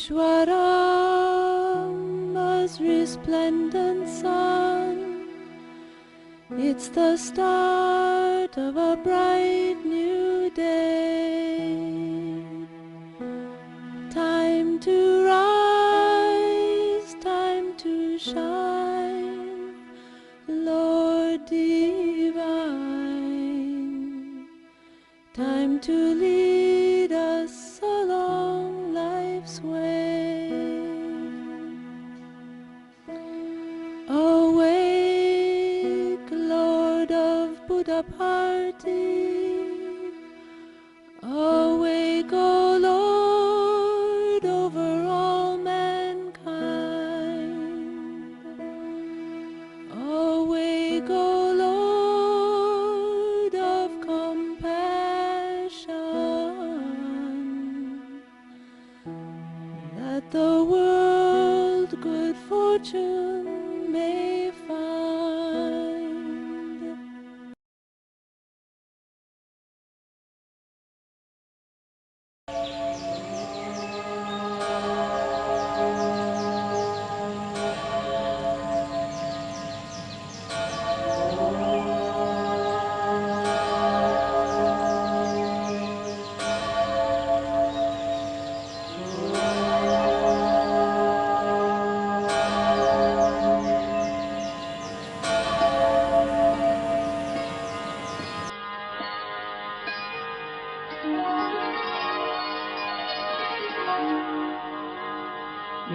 Ishwaram, as resplendent sun. It's the start of a bright new day. Time to rise, time to shine, Lord divine. Time to lead us along life's way. Awake, Lord of Buddha party. Awake, O Lord, over all mankind. Awake, O Lord of compassion, that the world good fortune may find.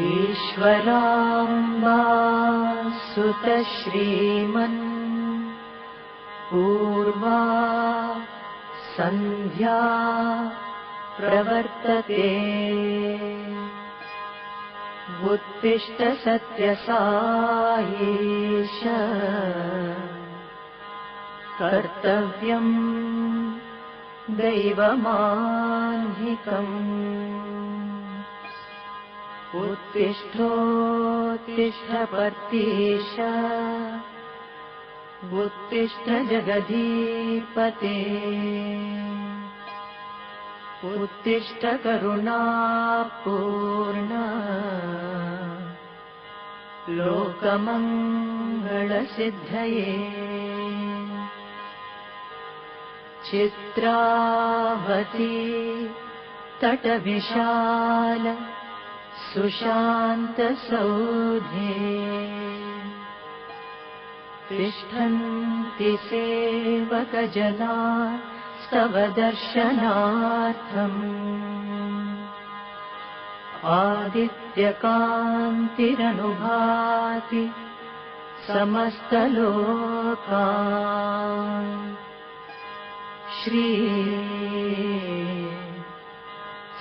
ईश्वराम्बा सुत श्रीमन् पूर्वा सन्ध्या प्रवर्तते। उत्तिष्ठ सत्य साईश, कर्तव्यम् दैवमान्धिकम्। उत्तिष्ठोत्तिष्ठ पर्तीश, उत्तिष्ठ जगदीपते। उत्तिष्ठ करुणापूर्ण, लोकमङ्गलसिद्धये। चित्रावती तटविशाल सुशान्तसौधे, तिष्ठन्ति सेवकजना स्तव दर्शनार्थम्। आदित्यकान्तिरनुभाति समस्तलोकान्। श्री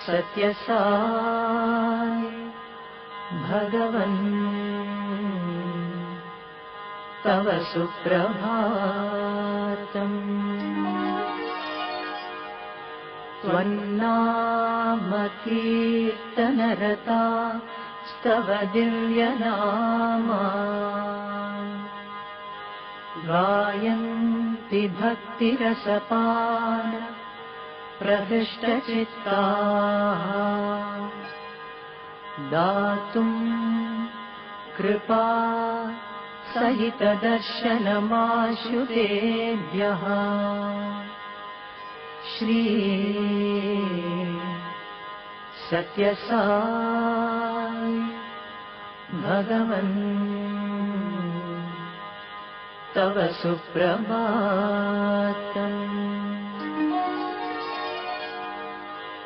सत्य साई भगवन् तव सुप्रभातम्। त्वन्नामकीर्तनरता स्तव दिव्यनामा, गायन्ति भक्तिरसपान प्रहृष्टचित्ताः। दातुम् कृपा सहित दर्शनमाशुतेभ्यः। श्री सत्य साई भगवन् तव सुप्रभातम्।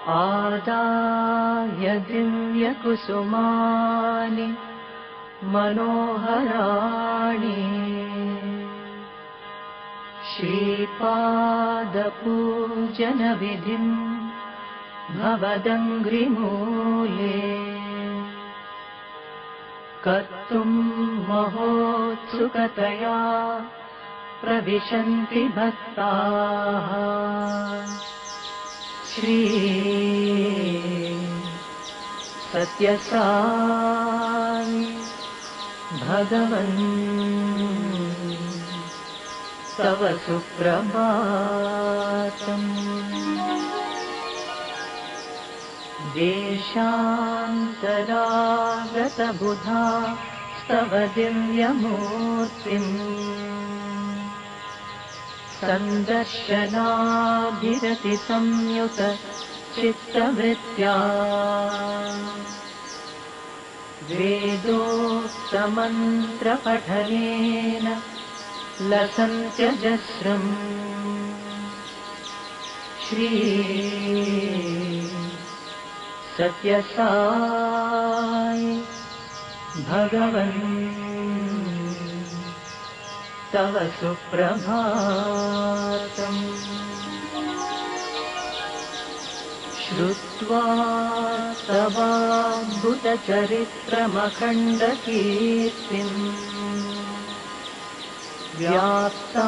आदाय दिव्यकुसुमानि मनोहराणि, श्रीपादपूजनविधिम् भवदङ्घ्रिमूले। कर्तुम् महोत्सुकतया प्रविशन्ति भक्ताः। श्री सत्य साई भगवन् तव सुप्रभातम्। देशान्तरागतबुधा स्तव दिव्यमूर्तिम् सन्दर्शनाभिरतिसंयुत चित्तवृत्त्या वेदोक्तमन्त्रपठनेन लसन्त्यजस्रम् श्री सत्यसाई भगवन् तव सुप्रभातम् श्रुत्वा तवाद्भुतचरित्रमखण्डकीर्तिम् व्याप्ता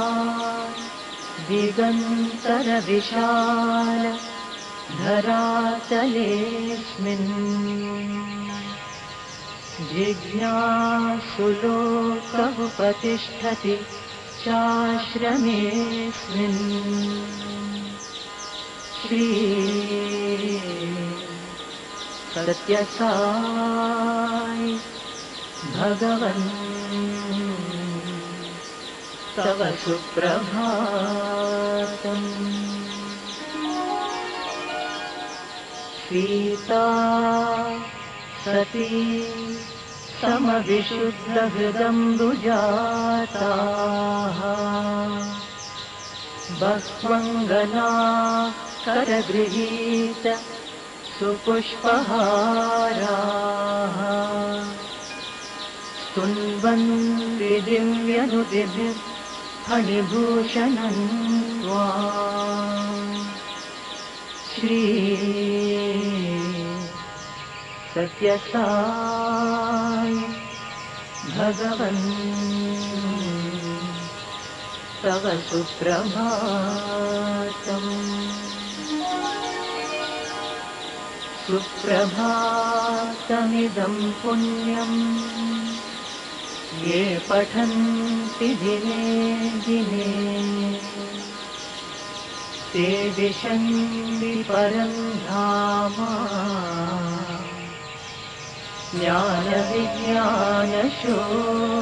दिगन्तरविशाल धरातलेऽस्मिन् जिज्ञासुलोकमुपतिष्ठति चाश्रमेऽस्मिन् श्री सत्यसाई भगवन् तव सुप्रभातम् सीता सती समविशुद्धहृदम्बुजाताः बह्वङ्गना करगृहीत सुपुष्पहाराः स्तुन्वन्ति दिव्यनुतिभिः फणिभूषणम् त्वाम् श्री सत्यसाई भगवन् तव सुप्रभातम् सुप्रभातमिदं पुण्यम् ये पठन्ति दिने दिने ते विशन्ति परं धाम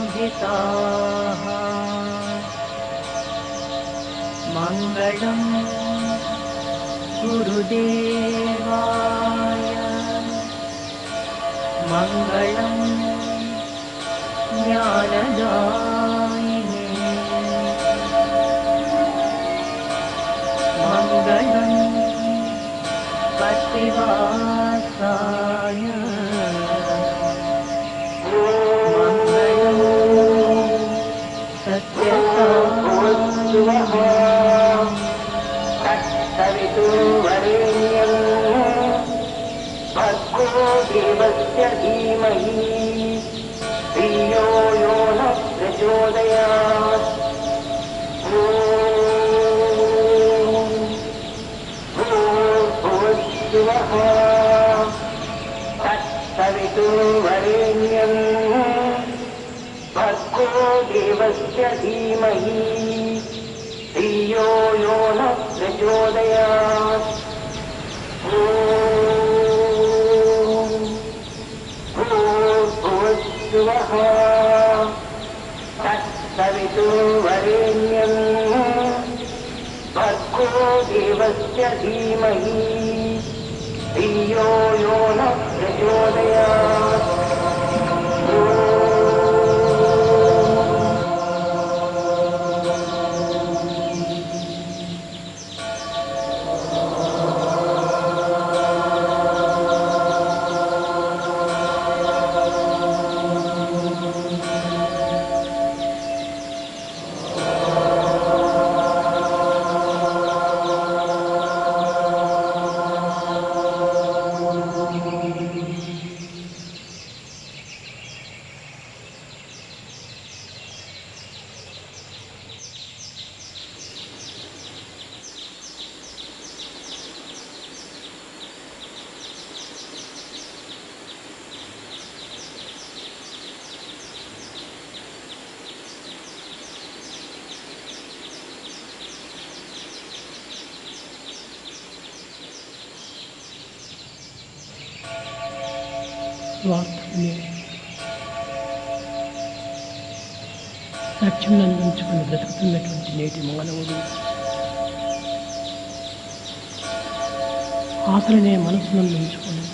ज्ञानविज्ञानशोभिताः मङ्गलम् गुरुदेवाय मङ्गलम् ज्ञानदायिने मङ्गलम् कपिवासाय मङ्गलम् सत्यसाय तत्सवितुर्वरेण्यं भर्गो देवस्य धीमहि धियो यो नः प्रचोदयात् भूर्भुवः तत्सवितुर्वरेण्यं भर्गो देवस्य धीमहि धियो यो नः प्रचोदयात् भूर्भुवः तत्सवितुर्वरेण्यं भर्गो देवस्य धीमहि धियो यो नः प्रचोदयात् స్వార్థమే లక్ష్యం నందించుకుని బ్రతుకుతున్నటువంటి నేటి మానవుడు ఆశలనే మనసు నందించుకుని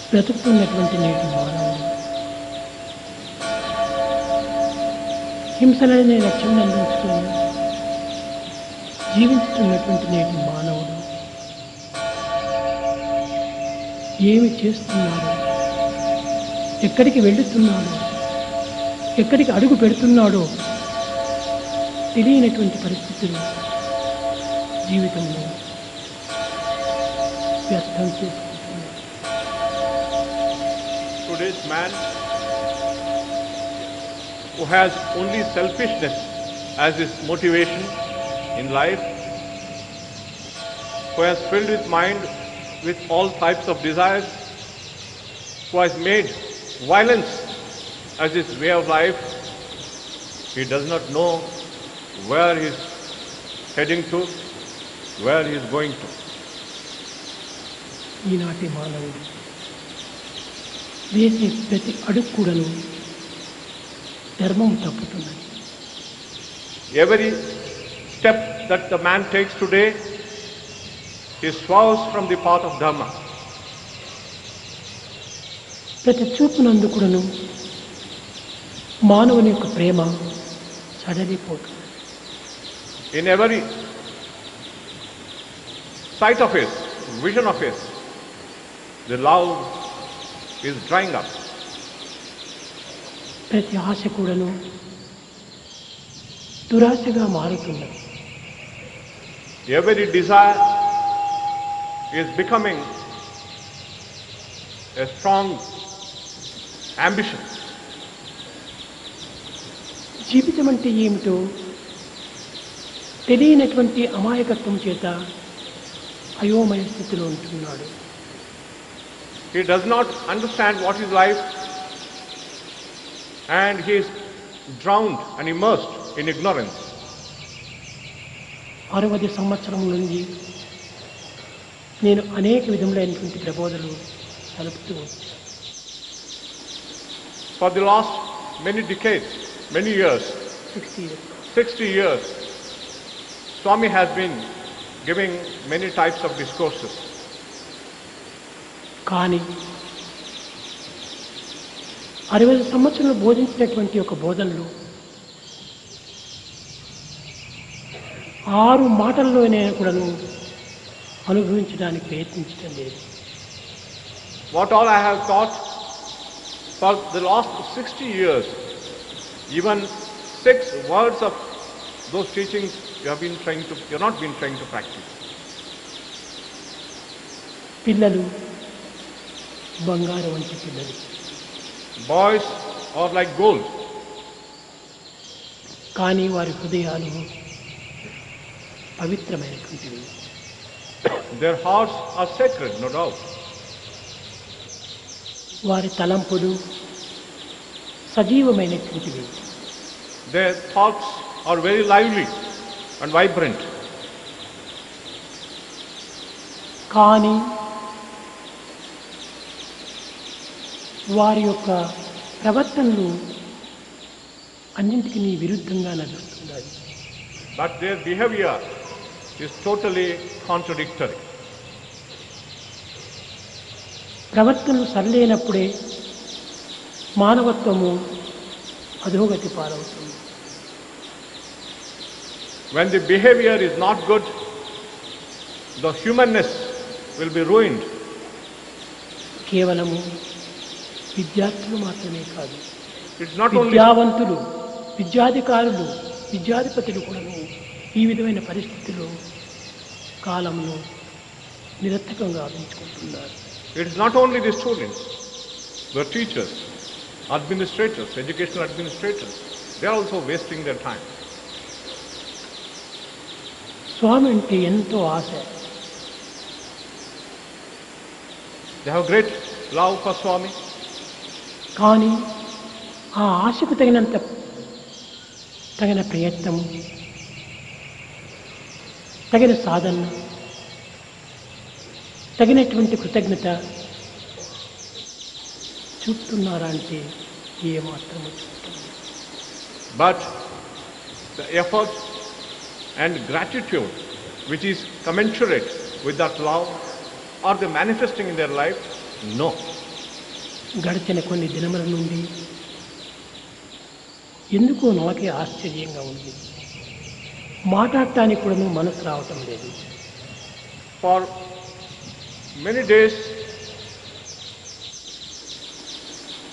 బ్రతుకుతున్నటువంటి నేటి మానవుడు హింసలనే లక్ష్యం నందించుకుని జీవించుతున్నటువంటి నేటి మానవుడు ఏమి చేస్తున్నాడు, ఎక్కడికి వెళుతున్నాడు, ఎక్కడికి అడుగు పెడుతున్నాడో తెలియనటువంటి పరిస్థితులు జీవితంలో వ్యర్థం చేసుకుంటున్నాడు. Today's man who has only selfishness as his motivation in life, who has filled his mind with all types of desires, who has made violence as his way of life, he does not know where he is heading to, where he is going to. ఈనాటి మానవుడు వేసే ప్రతి అడుగు కూడాను ధర్మం తప్పుతున్నది. Every step that the man takes today is swerves from the path of Dharma. ప్రతి చూపునందు కూడాను మానవుని యొక్క ప్రేమ సడలిపోతుంది. In every sight of his, vision of his, the love is drying up. ప్రతి ఆశ కూడాను దురాశగా మారుతున్నది. Every desire is becoming a strong ambition. జీవితం అంటే ఏమిటో తెలియనటువంటి అమాయకత్వం చేత అయోమయ స్థితిలో ఉంటున్నాడు. He does not understand what is life, and he is drowned and immersed in ignorance. 60 సంవత్సరం నుండి నేను అనేక విధములైనటువంటి ప్రబోధనలు కలుపుతూ వచ్చాను. For the last many decades, many years, 60 years, Swami has been giving many types of discourses. కానీ 60 సంవత్సరాలు బోధించినటువంటి ఒక బోధనలు 6 మాటల్లోనే కూడాను అనుభవించడానికి ప్రయత్నించడం లేదు. What all I have taught for the last 60 years, even 6 words of those teachings you have not been trying to practice. పిల్లలు బంగారం వంటి పిల్లలు. Boys are like gold, కానీ వారి హృదయాలు పవిత్రమైనటువంటివి. their hearts are sacred, no doubt. వారి తలంపులు సజీవమైనటువంటివి. Their thoughts are very lively and vibrant. కానీ వారి యొక్క ప్రవర్తనలు అన్నింటికీ విరుద్ధంగా నడుస్తున్నాయి. But their behavior is totally contradictory. ప్రవర్తనలు సరిలేనప్పుడే మానవత్వము అధోగతి పాలవుతుంది. When the behavior is not good, the humanness will be ruined. కేవలము విద్యార్థులు మాత్రమే కాదు, It's not only విద్యావంతులు, విద్యాధికారులు, విద్యాధిపతులు కూడా ఈ విధమైన పరిస్థితుల్లో కాలంలో నిరర్థకంగా ఆవించుకుంటున్నారు. It's not only the students, the teachers, administrators, educational administrators, they are also wasting their time. స్వామి అంటే ఎంతో ఆశ. They have great love for Swami. కానీ ఆ ఆశకు తగిన ప్రయత్నం, తగిన సాధన, తగినటువంటి కృతజ్ఞత చూపుతున్నారా అంటే ఏమాత్రము చూపుతుంది. But the effort and gratitude which is commensurate with that love, are they manifesting in their life? No. గడిచిన కొన్ని దినముల నుండి ఎందుకో నాకే ఆశ్చర్యంగా ఉంది. మాట్లాడటానికి కూడా మనసు రావటం లేదు. For many days,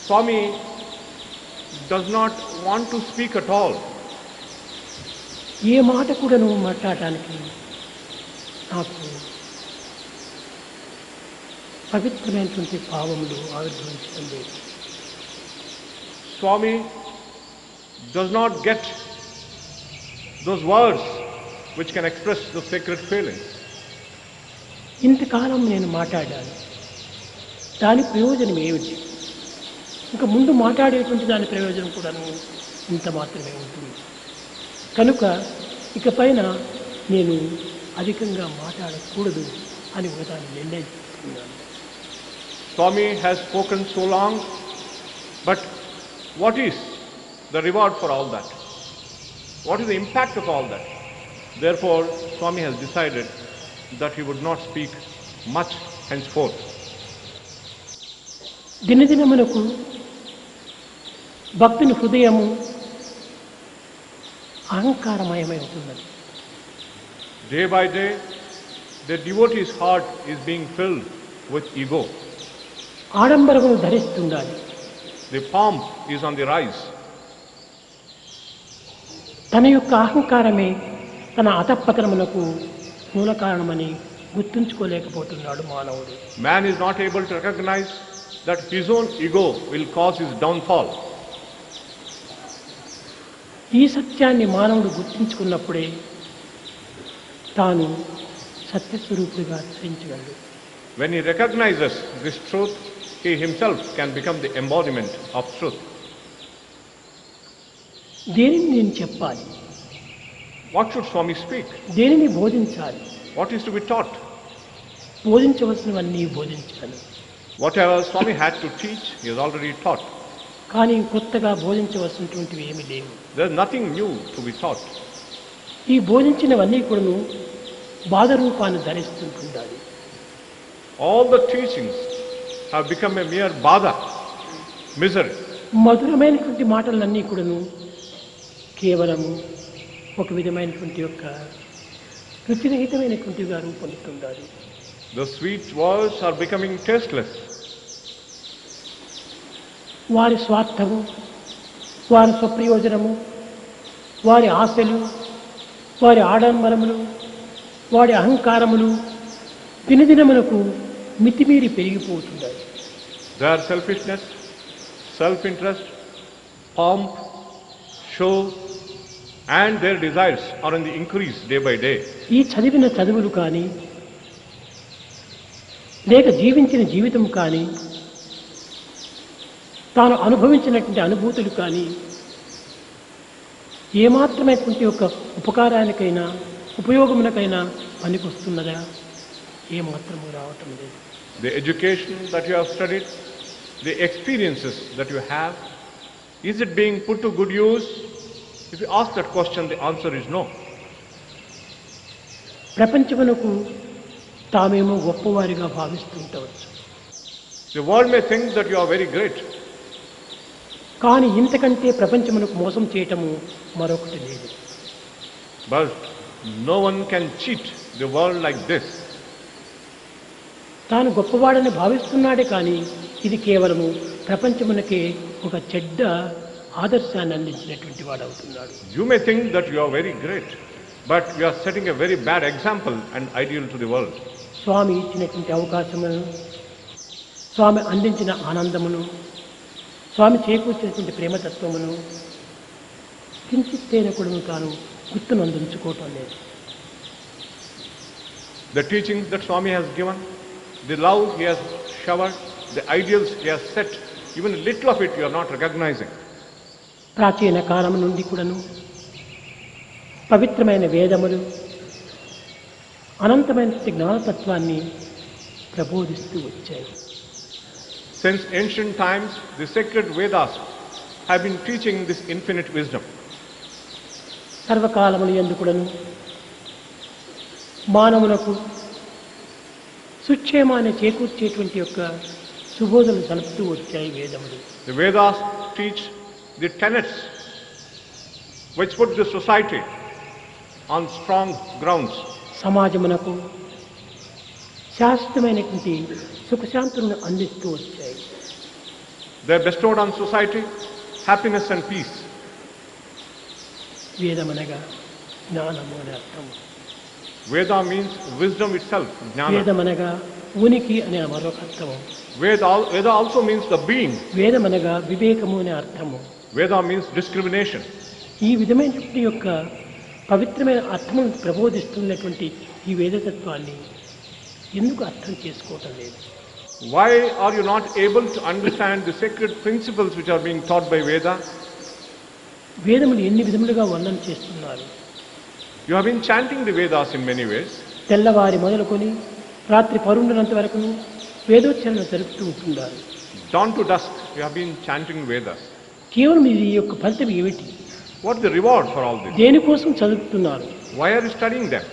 Swami does not want to speak at all. ఏ మాట కూడా మాట్లాడటానికి నాకు పవిత్రమైనటువంటి భావములు ఆవిర్భవించడం లేదు. Swami does not get those words which can express the sacred feelings. ఇంతకాలం నేను మాట్లాడాను, దాని ప్రయోజనం ఏమిటి? ఇంకా ముందు మాట్లాడేటువంటి దాని ప్రయోజనం కూడాను ఇంత మాత్రమే ఉంటుంది. కనుక ఇకపైన నేను అధికంగా మాట్లాడకూడదు అని ఒకదాన్ని నిర్ణయించుకున్నాను. Swami has spoken so long, but what is the reward for all that? What is the impact of all that? Therefore, Swami has decided that he would not speak much henceforth. దినదినమునకు భక్తుని హృదయము అహంకారమయమై ఉంటున్నది. Day by day, the devotee's heart is being filled with ego. ఆడంబరమును ధరిస్తుండాలి. The pomp is on the rise. తన యొక్క అహంకారమే తన అధపతనమునకు మూల కారణమని గుర్తుంచుకోలేకపోతున్నాడు మానవుడు. Man is not able to recognize that his own ego will cause his downfall. ఈ సత్యాన్ని మానవుడు గుర్తించుకున్నప్పుడే తాను సత్యస్వరూపుడిగా ధరించగలడు. When he recognizes this truth, he himself can become the embodiment of truth. దేనిని నేను చెప్పాలి? What should Swami speak? దేనిని బోధించాలి? What is to be taught? బోధించవలసినవన్నీ బోధించాలి. Whatever Swami had to teach, he has already taught. కానీ కొత్తగా బోధించవలసినటువంటివి ఏమీ లేవు. There is nothing new to be taught. ఈ బోధించినవన్నీ కూడాను బాధ రూపాన్ని ధరిస్తుంటుండాలి. All the teachings have become a mere bada, misery. మధురమైనటువంటి మాటలన్నీ కూడాను కేవలము ఒక విధమైనటువంటి యొక్క రుచిరహితమైనటువంటివిగా రూపొందుతుండాలి. The sweet words are becoming tasteless. వారి స్వార్థము, వారి స్వప్రయోజనము, వారి ఆశలు, వారి ఆడంబరములు, వారి అహంకారములు దినదినములకు మితిమీరి పెరిగిపోతున్నాయి. Their selfishness, self-interest, pomp, show, and their desires are in the increase day by day. ఈ చదివిన చదువులు కానీ లేక జీవించిన జీవితం కానీ తాను అనుభవించినటువంటి అనుభూతులు కానీ ఏమాత్రమైనటువంటి ఒక ఉపకారానికైనా ఉపయోగమునకైనా పనికొస్తున్నదా? ఏమాత్రము రావటం లేదు. The education that you have studied, the experiences that you have, is it being put to good use? If you ask that question, the answer is no. ప్రపంచమునకు తామేమో గొప్పవారిగా భావిస్తుంటవచ్చు. The world may think that you are very great. కానీ ఇంతకంటే ప్రపంచమునకు మోసం చేయటము మరొకటి లేదు. But no one can cheat the world like this. తాను గొప్పవాడని భావిస్తున్నాడే కానీ ఇది కేవలము ప్రపంచమునకే ఒక చెడ్డ ఆదర్శాన్ని అందించినటువంటి వాడు అవుతున్నాడు. You may think that you are very great, but you are setting a very bad example and ideal to the world. స్వామి ఇచ్చినటువంటి అవకాశమును, స్వామి అందించిన ఆనందమును, స్వామి చేకూర్చినటువంటి ప్రేమతత్వమును కించిత్తైన కూడా తాను గుర్తును అందించుకోవటం లేదు. The teachings that Swami has given, the love he has showered, the ideals he has set, even a little of it you are not recognizing. ప్రాచీన కాలం నుండి కూడాను పవిత్రమైన వేదములు అనంతమైన జ్ఞానతత్వాన్ని ప్రబోధిస్తూ వచ్చాయి. Since ancient times, the sacred Vedas have been teaching this infinite wisdom. సర్వకాలములు ఎందుకుడను మానవులకు సుక్షేమాన్ని చేకూర్చేటువంటి యొక్క సుబోధలు సలుపుతూ వచ్చాయి వేదములు. The Vedas teach the tenets which put the society on strong grounds. సమాజమునకు శాశ్వతమైనటువంటి సుఖశాంతులను అందిస్తూ వచ్చాయి. They bestowed on society happiness and peace. వేదమనగా జ్ఞానము అనే అర్థము. Veda means wisdom itself, jnana. వేదమనగా ఉనికి అనే మరొక అర్థము. Veda also means the being. వేదమనగా వివేకము అనే అర్థము. Veda means discrimination. ఈ విధమైనటువంటి యొక్క పవిత్రమైన అర్థమును ప్రబోధిస్తున్నటువంటి ఈ వేదతత్వాన్ని ఎందుకు అర్థం చేసుకోవటం లేదు? Why are you not able to understand the sacred principles which are being taught by Veda? వేదములు ఎన్ని విధములుగా వర్ణన చేస్తున్నారు. You have been chanting the Vedas in many ways. తెల్లవారి మొదలుకొని రాత్రి పరుండునంత వరకు వేదోచ్చరణ జరుపుతూ ఉంటున్నారు. Dawn to dusk, you have been chanting Vedas. కేవలం ఇది యొక్క ఫలితం ఏమిటి? What is the reward for all this? దేనికోసం చదువుతున్నారు? Why are you studying them?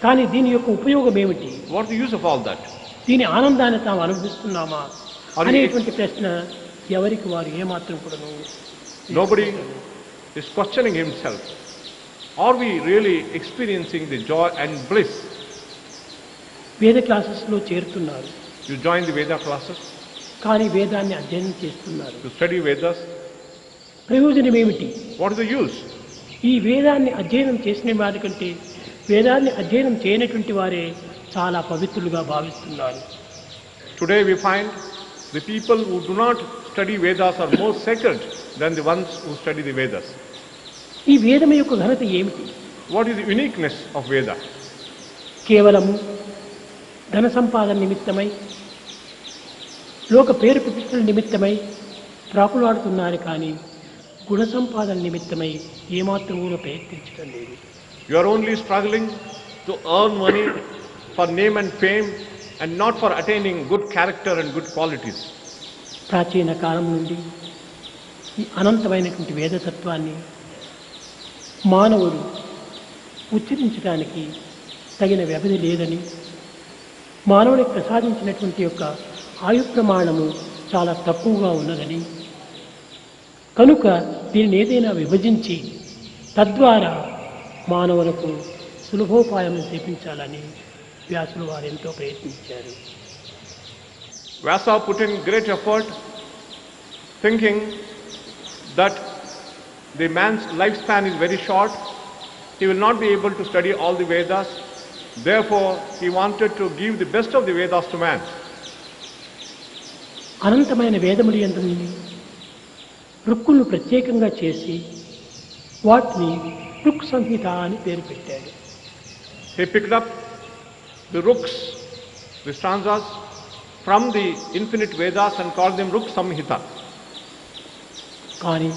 కానీ దీని యొక్క ఉపయోగం ఏమిటి? What is the use of all that? దీని ఆనందాన్ని తాము అనుభవిస్తున్నామా Are we- అనేటువంటి ప్రశ్న ఎవరికి వారు ఏమాత్రం కూడాను Nobody is questioning himself. Are we really experiencing the joy and bliss? వేద క్లాసెస్లో చేరుతున్నారు, You join the Veda classes, కానీ వేదాన్ని అధ్యయనం చేస్తున్నారు. you study Vedas. ప్రయోజనం ఏమిటి? What is the use? ఈ వేదాన్ని అధ్యయనం చేసిన వారి కంటే వేదాన్ని అధ్యయనం చేయనటువంటి వారే చాలా పవిత్రులుగా భావిస్తున్నారు. Today we find the people who do not study Vedas are more sacred than the ones who study the Vedas. ఈ వేదం యొక్క ఘనత ఏమిటి? What is the uniqueness of Veda? కేవలము ధన సంపాదన నిమిత్తమై లోక పేరు ప్రతిష్టల నిమిత్తమై ప్రాకులాడుతున్నారు, కానీ గుణ సంపాదన నిమిత్తమై ఏమాత్రం కూడా ప్రయత్నించడం లేదు. You are only struggling to earn money for name and fame and not for attaining good character and good qualities. ప్రాచీన కాలం నుండి ఈ అనంతమైనటువంటి వేదతత్వాన్ని మానవుడు ఉచ్చరించడానికి తగిన వ్యవధి లేదని, మానవుడికి ప్రసాదించినటువంటి యొక్క ఆయు ప్రమాణము చాలా తక్కువగా ఉన్నదని, కనుక దీనిని ఏదైనా విభజించి తద్వారా మానవులకు సులభోపాయం చేపించాలని వ్యాసులు వారు ఎంతో ప్రయత్నించారు. Vyasa put in great effort thinking that the man's lifespan is very short. He will not be able to study all the Vedas. Therefore, he wanted to give the best of the Vedas to man. అనంతమైన వేదములు యందు రుక్కులను ప్రత్యేకంగా చేసి వాటిని రుక్ సంహిత అని పేరు పెట్టాడు. He picked up the ruks, the stanzas from the infinite Vedas and called them Ruk Samhita. కానీ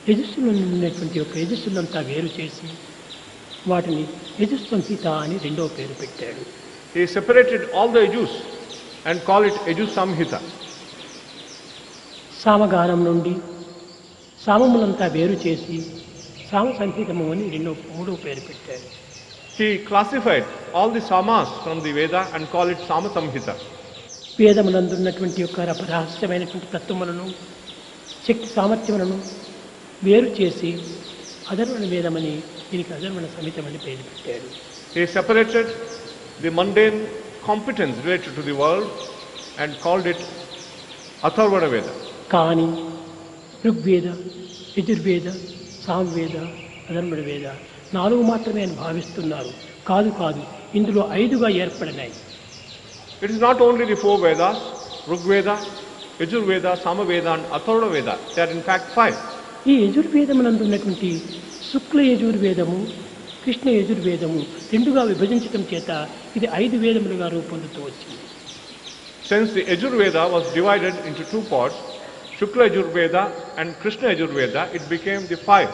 యజస్సులో ఉన్నటువంటి యొక్క యజస్సులంతా వేరు చేసి వాటిని యజుస్ సంహిత అని రెండవ పేరు పెట్టాడు. He separated all the Yajus and called it Yajus Samhita. సామగానం నుండి సామములంతా వేరు చేసి సామ సంహితము అని మూడవ పేరు పెట్టాడు. He classified all the samas from the Veda and called it Sama Samhita. వేదములందున్నటువంటి యొక్క రహస్యమైనటువంటి తత్వములను శక్తి సామర్థ్యములను వేరు చేసి అధర్వణ వేదమని దీనికి అధర్వణ సమితమని పేరు పెట్టాడు. He separated the mundane competence related to the world and called it Atharvana Veda. కానీ ఋగ్వేద, యజుర్వేద, సామవేద, అధర్వణ వేద 4 మాత్రమే అని భావిస్తున్నారు. కాదు, ఇందులో 5గా ఏర్పడినాయి. It is not only the 4 Vedas, Rigveda, Yajurveda, Samaveda and Atharvana Veda. They are in fact 5. ఈ యజుర్వేదమునందు ఉన్నటువంటి శుక్ల యజుర్వేదము, కృష్ణ యజుర్వేదము 2గా విభజించడం చేత ఇది 5 వేదములుగా రూపొందుతూ వచ్చింది. Since the Yajurveda was divided into 2 parts, Shukla Yajurveda and Krishna Yajurveda, it became the 5.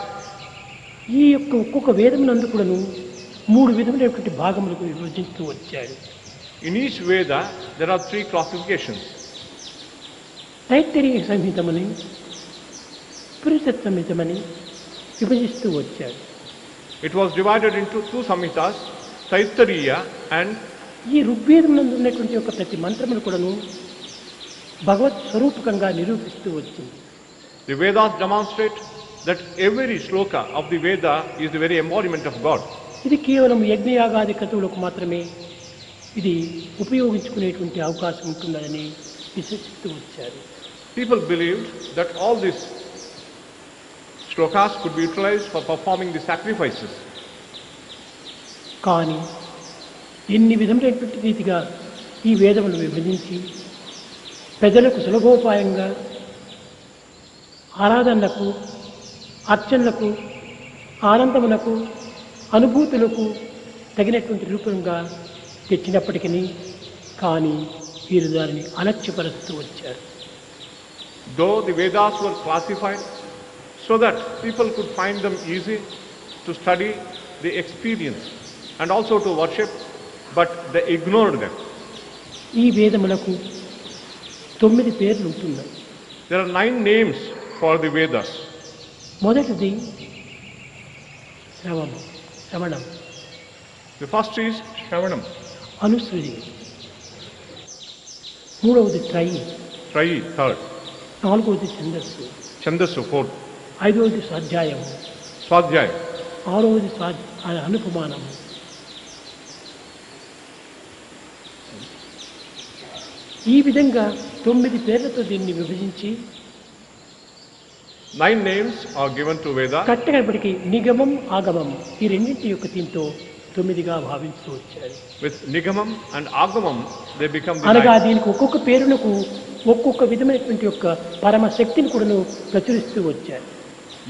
ఈ యొక్క ఒక్కొక్క వేదమునందు కూడాను 3 విధములైనటువంటి భాగములకు విభజిస్తూ వచ్చాడు. In each Veda, there are 3 classifications. Taittiriya సంహితమని పురుషత్ సంహితమని విభజిస్తూ వచ్చాడు. It was divided into two samhitas, Taittariya and ఈ ఋగ్వేదం నందు ఉన్నటువంటి యొక్క ప్రతి మంత్రమును కూడాను భగవత్ స్వరూపకంగా నిరూపిస్తూ వచ్చింది. the Vedas demonstrate that every shloka of the Veda is the very embodiment of God. ఇది కేవలం యజ్ఞయాగాది క్రతువులకు మాత్రమే ఇది ఉపయోగించుకునేటువంటి అవకాశం ఉంటుందని విశ్వసిస్తూ వచ్చారు. People believed that all these shlokas could be utilized for performing the sacrifices. కానీ ఎన్ని విధములైనటువంటి రీతిగా ఈ వేదములు విభజించి ప్రజలకు సులభోపాయంగా ఆరాధనలకు, అర్చనలకు, ఆనందములకు, అనుభూతులకు తగినటువంటి రూపంగా తెచ్చినప్పటికీ కానీ వీరు దానిని అలక్ష్యపరుస్తూ వచ్చారు. Though the Vedas were classified so that people could find them easy to study, the experience and also to worship, but they ignored them. ఈ వేదములకు 9 పేర్లు ఉంటున్నాయి. There are 9 names for the Vedas. మొదటిది శ్రవణం, The first is Shravanam, అనుశ్రుతి, మూడవది త్రయి, Trayi, third, నాలుగవది ఛందస్సు, Chandasu, fourth, ఐదవది స్వాధ్యాయము, Swadhyaya, ఆరవది అనుపమానము, ఈ విధంగా 9 పేర్లతో దీన్ని విభజించి 9 names are given to Veda. కట్టగడపటికి నిగమం, ఆగమం ఈ రెండింటి యొక్క దీంతో 9గా భావిస్తూ వచ్చారు. With Nigamam and Agamam, they become the అనగా 9. దీనికి ఒక్కొక్క పేరునకు ఒక్కొక్క విధమైనటువంటి యొక్క పరమ శక్తిని కూడాను ప్రచురిస్తూ వచ్చారు.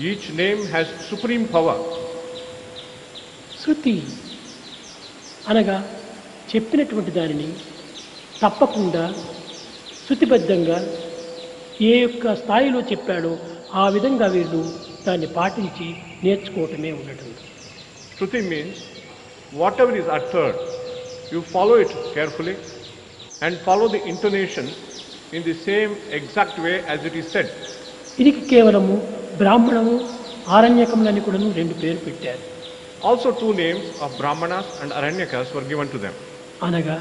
Each name has supreme power. శృతి అనగా చెప్పినటువంటి దానిని తప్పకుండా శృతిబద్ధంగా ఏ యొక్క స్థాయిలో చెప్పాడో ఆ విధంగా వీళ్ళు దాన్ని పాటించి నేర్చుకోవటమే ఉండటం. Shruti means whatever is uttered, you follow it carefully and follow the intonation in the same exact way as it is said. ఇది కేవలము బ్రాహ్మణము, ఆరణ్యకములని కూడా 2 పేరు పెట్టారు. Also 2 names of Brahmanas and Aranyakas were given to them. అనగా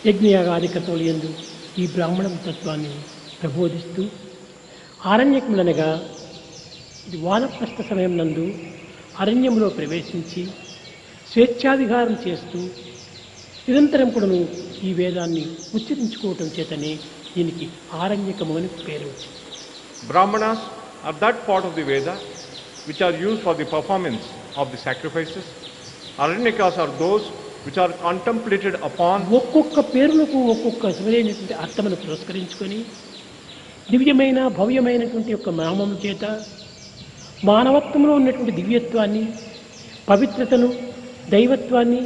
యజ్ఞయాగాది క్రతువులందు ఈ బ్రాహ్మణ తత్వాన్ని ప్రబోధిస్తూ, ఆరణ్యకములనగా ఇది వానప్రస్థ సమయం నందు అరణ్యంలో ప్రవేశించి స్వేచ్ఛావిహారం చేస్తూ నిరంతరం కూడాను ఈ వేదాన్ని ఉచ్చరించుకోవటం చేతనే దీనికి ఆరణ్యకము అని పేరు వచ్చింది. Brahmanas are that part of the Veda which are used for the performance of the sacrifices. Aranyakas are those which are contemplated upon. ఒక్కొక్క పేరులకు ఒక్కొక్క సరైనటువంటి అర్థమును పురస్కరించుకొని దివ్యమైన భవ్యమైనటువంటి యొక్క నామం చేత మానవత్వంలో ఉన్నటువంటి దివ్యత్వాన్ని, పవిత్రతను, దైవత్వాన్ని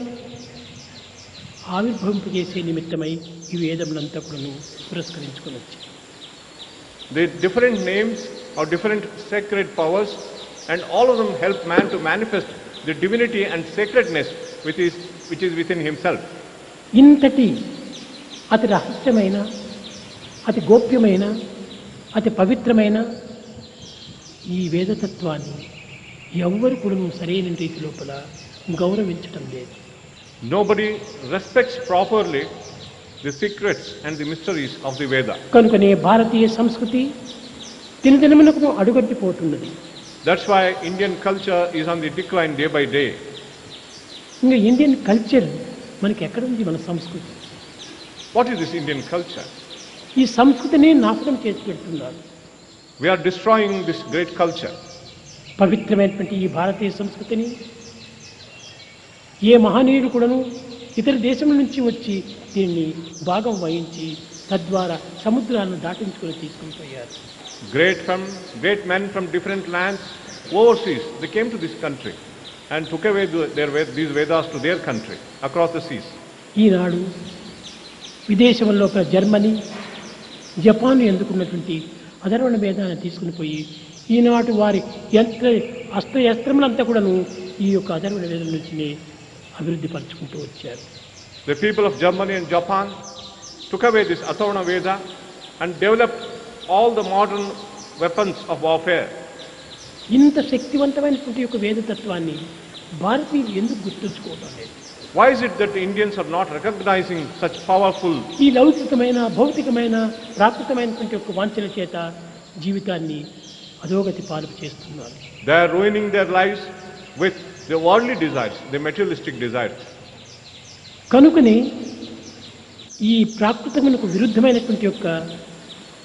ఆవిర్భవింపజేసే నిమిత్తమై ఈ వేదములంతా కూడా పురస్కరించుకొని వచ్చాయి. The different names or different sacred powers, and all of them help man to manifest the divinity and sacredness which is within himself. ఇంతటి అతి రహస్యమైన, అతి గోప్యమైన, అతి పవిత్రమైన ఈ వేదతత్వాన్ని ఎవ్వరు కూడా సరైన రీతి లోపల గౌరవించటం లేదు. Nobody respects properly the secrets and the mysteries of the Veda. కనుకనే భారతీయ సంస్కృతి దినదినమునకు అడుగట్టిపోతున్నది. That's why Indian culture is on the decline day by day. ఇంకా ఇండియన్ కల్చర్ మనకి ఎక్కడుంది? మన సంస్కృతి. What is this Indian culture? ఈ సంస్కృతిని నాశనం చేసి పెడుతున్నారు. We are destroying this great culture. పవిత్రమైనటువంటి ఈ భారతీయ సంస్కృతిని ఏ మహనీయుడు కూడాను ఇతర దేశం నుంచి వచ్చి దీన్ని భాగం వహించి తద్వారా సముద్రాలను దాటించుకొని తీసుకుని పోయారు. Great men from different lands overseas, they came to this country and took away these Vedas to their country across the seas. ఈనాడు విదేశంలో జర్మనీ, జపాన్ ఎందుకున్నటువంటి అధర్వణ వేదాన్ని తీసుకుని పోయి ఈనాటి వారి అస్త్రశస్త్రములంతా కూడాను ఈ యొక్క అధర్వణ వేదం నుంచి అభివృద్ధి పరుచుకుంటూ వచ్చారు. The people of Germany and Japan took away this Atharvana Veda and developed all the modern weapons of warfare. ఇంత శక్తివంతమైనటువంటి యొక్క వేదతత్వాన్ని భారతీయులు ఎందుకు గుర్తుంచుకోవడం లేదు? Why is it that the Indians are not recognizing such powerful? ఈ లౌకికమైన భౌతికమైన ప్రాకృతమైనటువంటి యొక్క వాంఛల చేత జీవితాన్ని అధోగతి పాలు చేస్తున్నారు. They are ruining their lives with the worldly desires, the materialistic desires. కనుకనే ఈ ప్రాకృతమునకు విరుద్ధమైనటువంటి యొక్క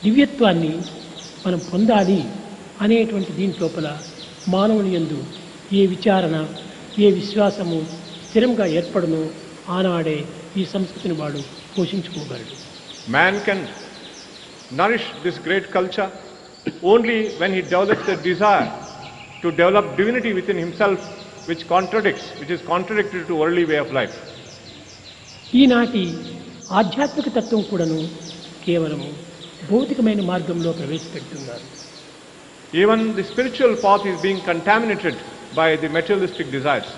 దివ్యత్వాన్ని మనం పొందాలి అనేటువంటి దీని లోపల మానవుని యందు ఏ విచారణ, ఏ విశ్వాసము స్థిరంగా ఏర్పడును ఆనాడే ఈ సంస్కృతిని వాడు పోషించుకోగలడు. Man can nourish this great culture only when he develops the desire to develop divinity within himself, which is contradictory to worldly way of life. ఈనాటి ఆధ్యాత్మిక తత్వం కూడాను కేవలము భౌతికమైన మార్గంలో ప్రవేశపెడుతున్నారు. Even the spiritual path is being contaminated by the materialistic desires.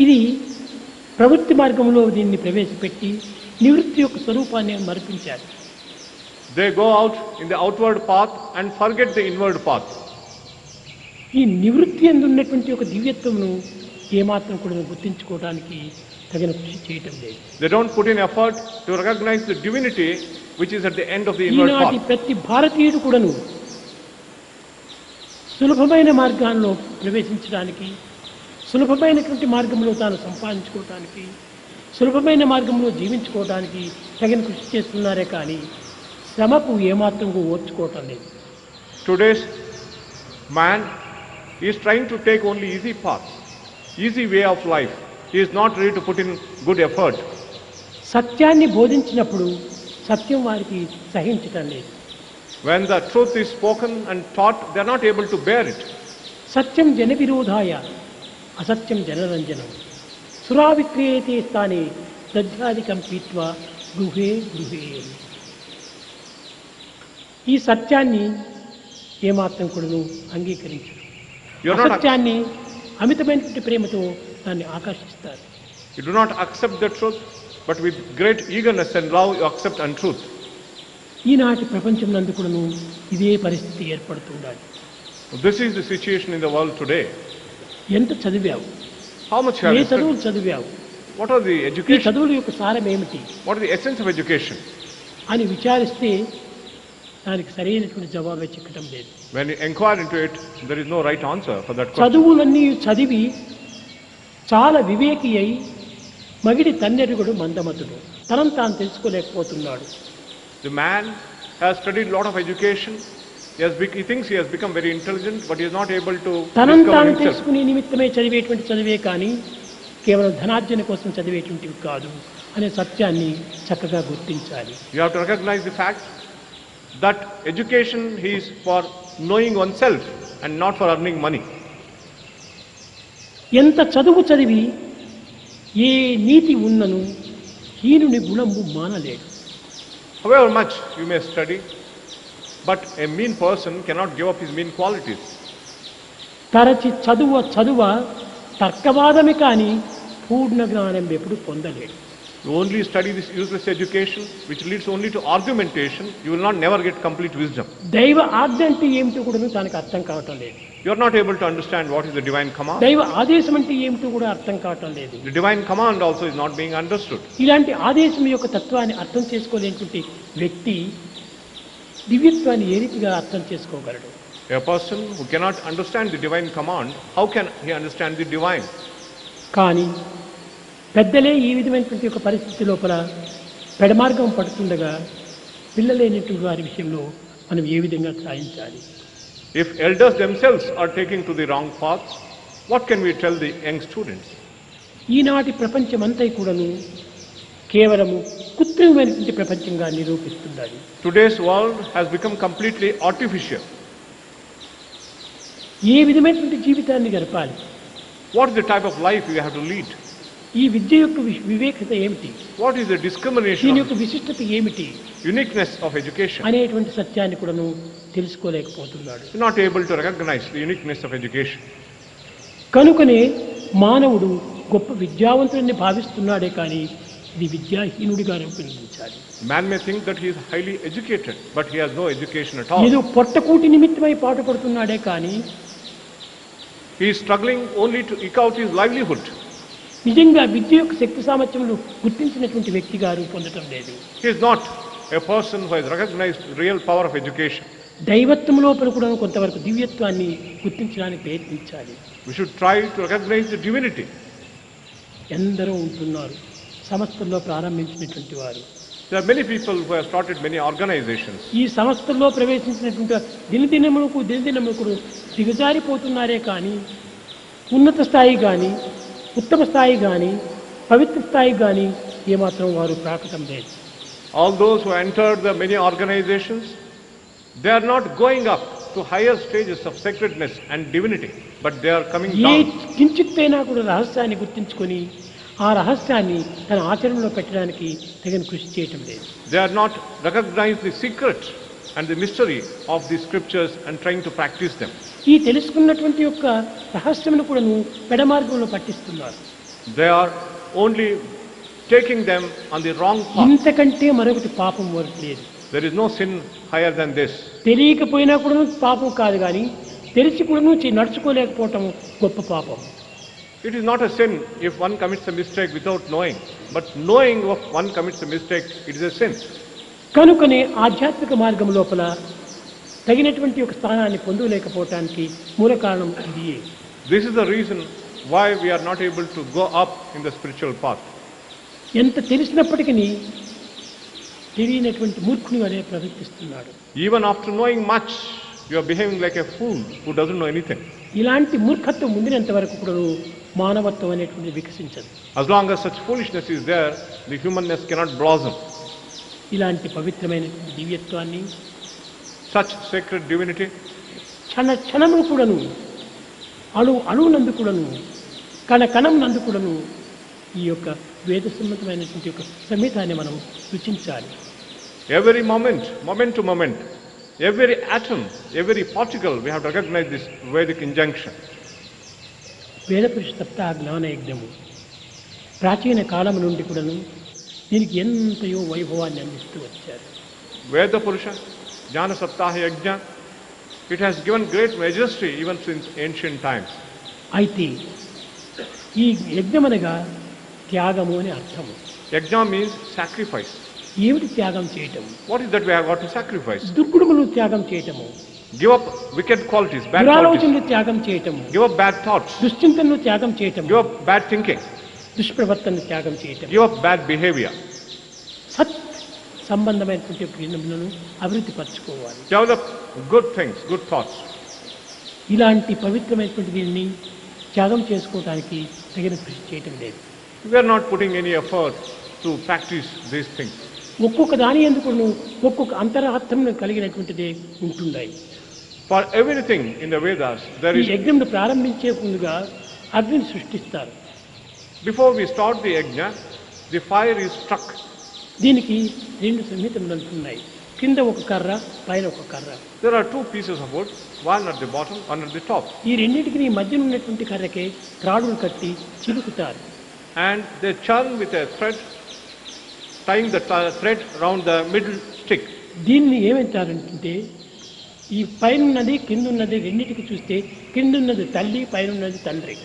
ఇది ప్రవృత్తి మార్గంలో దీన్ని ప్రవేశపెట్టి నివృత్తి యొక్క స్వరూపాన్ని మరిపించారు. They go out in the outward path and forget the inward path. ఈ నివృత్తి యందు ఉన్నటువంటి ఒక దివ్యత్వమును ఏమాత్రం కూడా గుర్తించుకోవడానికి తగిన కృషి చేయటం లేదు. They don't put in effort to recognize the divinity which is at the end of the inward ఈనాటి path. ప్రతి భారతీయుడు కూడాను సులభమైన మార్గాల్లో ప్రవేశించడానికి, సులభమైనటువంటి మార్గంలో తాను సంపాదించుకోవటానికి, సులభమైన మార్గంలో జీవించుకోవటానికి తగిన కృషి చేస్తున్నారే కానీ శ్రమకు ఏమాత్రం ఓర్చుకోవటం లేదు. Today's man is trying to take only easy paths, easy way of life. He is not ready to put in good effort. సత్యాన్ని బోధించినప్పుడు సత్యం వారికి సహించటం లేదు. When the truth is spoken and taught, they are not able to bear it. సత్యం జన విరోధాయ అసత్యం జనరంజనం సురావిక్రియతే స్థానే దధ్యాధికం పీత్వా గృహే గృహే. ఈ సత్యాన్ని ఏమాత్రం కూడా అంగీకరించరు. అసత్యాన్ని అమితమైనటువంటి ప్రేమతో దాన్ని ఆకర్షిస్తారు. You do not accept the truth, but with great eagerness and love you accept untruth. ఈనాటి ప్రపంచం నందు కూడాను ఇదే పరిస్థితి ఏర్పడుతుండాలి. This is the situation in the world today. ఎంత చదివావు? How much have A you చదువులు studied? చదివావు? What are the ఈ education? చదువుల యొక్క సారం ఏమిటి What is the essence of education? అని విచారిస్తే దానికి సరైనటువంటి జవాబే చిక్కటం లేదు. When you inquire into it, there is no right answer for that question. చదువులన్నీ చదివి చాలా వివేకి అయి మగిడి తన్నెరుగుడు మందమతుడు తనం తాను తెలుసుకోలేకపోతున్నాడు. The man has studied a lot of education. He thinks he has become very intelligent, but he is not able to తనం discover తాను himself. తెలుసుకునే నిమిత్తమే చదివేటువంటి చదివే కానీ కేవలం ధనార్జన కోసం చదివేటువంటివి కాదు అనే సత్యాన్ని చక్కగా గుర్తించాలి. You have to recognize the fact that education is for knowing oneself and not for earning money. ఎంత చదువు చదివి ఏ నీతి ఉన్నను హీనుని గుణము మానలేడు. However much you may study, but a mean person cannot give up his mean qualities. తరచి చదువ తర్కవాదమే కానీ పూర్ణ జ్ఞానం ఎప్పుడు పొందలేడు. You only study this useless education which leads only to argumentation, you will not never get complete wisdom. దైవ ఆజ్ఞ అంటే ఏమిటో కూడా తనకు అర్థం కావటం లేదు. You are not able to understand what is the divine command. దైవ ఆదేశం అంటే ఏమిటో కూడా అర్థం కావటం లేదు. The divine command also is not being understood. ఇలాంటి ఆదేశం యొక్క తత్వాన్ని అర్థం చేసుకోలేనటువంటి వ్యక్తి దివ్యత్వాన్ని ఏ రీతిగా అర్థం చేసుకోగలడు? A person who cannot understand the divine command, how can he understand the divine? కానీ పెద్దలే ఈ విధమైనటువంటి ఒక పరిస్థితి లోపల పెడమార్గం పడుతుండగా పిల్లలైనటువంటి వారి విషయంలో మనం ఏ విధంగా సాధించాలి? If elders themselves are taking to the wrong paths, what can we tell the young students? ఈనాటి ప్రపంచమంతా కూడాను కేవలము కృత్రిమమైనటువంటి ప్రపంచంగా నిరూపిస్తున్నది. Today's world has become completely artificial. ఏ విధమైనటువంటి జీవితాన్ని గడపాలి? What is the type of life you have to lead? ఈ విద్య యొక్క వివేకత ఏమిటి? What is the discrimination, దీని యొక్క విశిష్టత ఏమిటి uniqueness of education? అనేటువంటి సత్యాన్ని కూడాను తెలుసుకోలేకపోతున్నాడు. You're not able to recognize the uniqueness of education. కనుకనే మానవుడు గొప్ప విద్యావంతుడిని భావిస్తున్నాడే కానీ ఇది విద్యాహీనుడిగా రూపొందించాలి. Man may think that he is highly educated, but he has no education at all. ఏదో పొట్టకూటి నిమిత్తమై పాటుపడుతున్నాడే కానీ He is struggling only to eke out his livelihood. నిజంగా విద్య యొక్క శక్తి సామర్థ్యములు గుర్తించినటువంటి వ్యక్తిగా రూపొందటం లేదు. He is not a person who has recognized real power of education. దైవత్వం లోపల కూడా కొంతవరకు దివ్యత్వాన్ని గుర్తించడానికి ప్రయత్నించాలి. We should try to recognize the divinity. ఎందరో ఉంటున్నారు సంస్థల్లో ప్రారంభించినటువంటి వారు. There are many people who have started many organizations. ఈ సంస్థల్లో ప్రవేశించినటువంటి దినదినములకు దిగజారిపోతున్నారే కానీ ఉన్నత స్థాయి కానీ ఉత్తమ స్థాయి కానీ పవిత్ర స్థాయి కానీ ఏమాత్రం వారు ప్రాకటం లేదు. All those who entered the many organizations, they are not going up to higher stages of sacredness and divinity, but they are coming A down. కించిత్తైనా కూడా రహస్యాన్ని గుర్తించుకొని ఆ రహస్యాన్ని తన ఆచరణలో పెట్టడానికి తగిన కృషి చేయటం లేదు. They are not recognizing the secret and the mystery of the scriptures and trying to practice them. ఈ తెలుసుకున్నటువంటి యొక్క రహస్యమును కూడాను పెడమార్గంలో పట్టిస్తున్నారు. They are only taking them on the wrong path. ఇంతకంటే మరొకటి పాపం వరకు లేదు. There is no sin higher than this. తెలియకపోయినా కూడా పాపం కాదు కానీ తెలిసి కూడా నడుచుకోలేకపోవటం గొప్ప పాపం. It is not a sin if one commits a mistake without knowing, but knowing if one commits a mistake, it is a sin. కనుకనే ఆధ్యాత్మిక మార్గం లోపల తగినటువంటి ఒక స్థానాన్ని పొందలేకపోవటానికి మూల కారణం ఇది. This is the reason why we are not able to go up in the spiritual path. ఎంత తెలిసినప్పటికీ తెలియనటువంటి మూర్ఖుని వలె ప్రవర్తిస్తున్నాడు. Even after knowing much, you are behaving like a fool who doesn't know anything. ఇలాంటి మూర్ఖత్వం ముందినంత వరకు కూడా మానవత్వం అనేటువంటి వికసించదు. As long as such foolishness is there, the humanness cannot blossom. ఇలాంటి పవిత్రమైనటువంటి దివ్యత్వాన్ని Such sacred divinity, క్షణము కూడాను అణువునందు కూడాను కణం నందు కూడాను ఈ యొక్క వేద సమ్మతమైనటువంటి యొక్క సంహితాన్ని మనం రుచించాలి. every moment to moment, every atom, every particle, we have to recognize this Vedic injunction. వేద పురుష సప్తాహ జ్ఞాన యజ్ఞము ప్రాచీన కాలం నుండి కూడాను దీనికి ఎంతయో వైభవాన్ని అందిస్తూ వచ్చారు. Veda Purusha, Jnana Saptaha Yajna, it has given great majesty even since ancient times. అయితే ఈ యజ్ఞమనగా త్యాగము అని అర్థము. Yajna means sacrifice. ఏమిటి త్యాగం చేయటము? What is that we have got to sacrifice? దుర్గుణములు త్యాగం చేయటము, Give up wicked qualities, bad qualities. దురాలోచనలు త్యాగం చేయటము, Give up bad thoughts. దుశ్చింతనలు త్యాగం చేయటము, Give up bad thinking. దుష్ప్రవర్తనను త్యాగం చేయటం, Give up bad behavior. సత్ సంబంధమైనటువంటి జ్ఞానములను అభివృద్ధి పరచుకోవాలి. Develop good things, good thoughts. ఇలాంటి పవిత్రమైనటువంటి దీన్ని త్యాగం చేసుకోవడానికి తగిన కృషి చేయటం లేదు. We are not putting any effort to practice these things. ఒక్కొక్క దాని ఎందుకు ఒక్కొక్క అంతరార్థం కలిగినటువంటిదే ఉంటున్నాయి. For everything in the Vedas, there ఈ is. యజ్ఞంను ప్రారంభించే ముందుగా అగ్నిని సృష్టిస్తారు. Before we start the yajna, the fire is struck. దీనికి రెండు సంహితములు ఉంటున్నాయి. కింద ఒక కర్ర, పైన ఒక కర్ర. There are two pieces of wood, one at the bottom, one at the top. ఈ రెండింటికి మధ్యన ఉన్నటువంటి కర్రకే త్రాడులు కట్టి చిలుకుతారు. And they churn with a thread, tying the thread around the middle stick. దీన్ని ఏమంటారంటే ఈ పైన ఉన్నది కింద ఉన్నది రెండింటికి చూస్తే కింద ఉన్నది తల్లి, పైన ఉన్నది తండ్రి.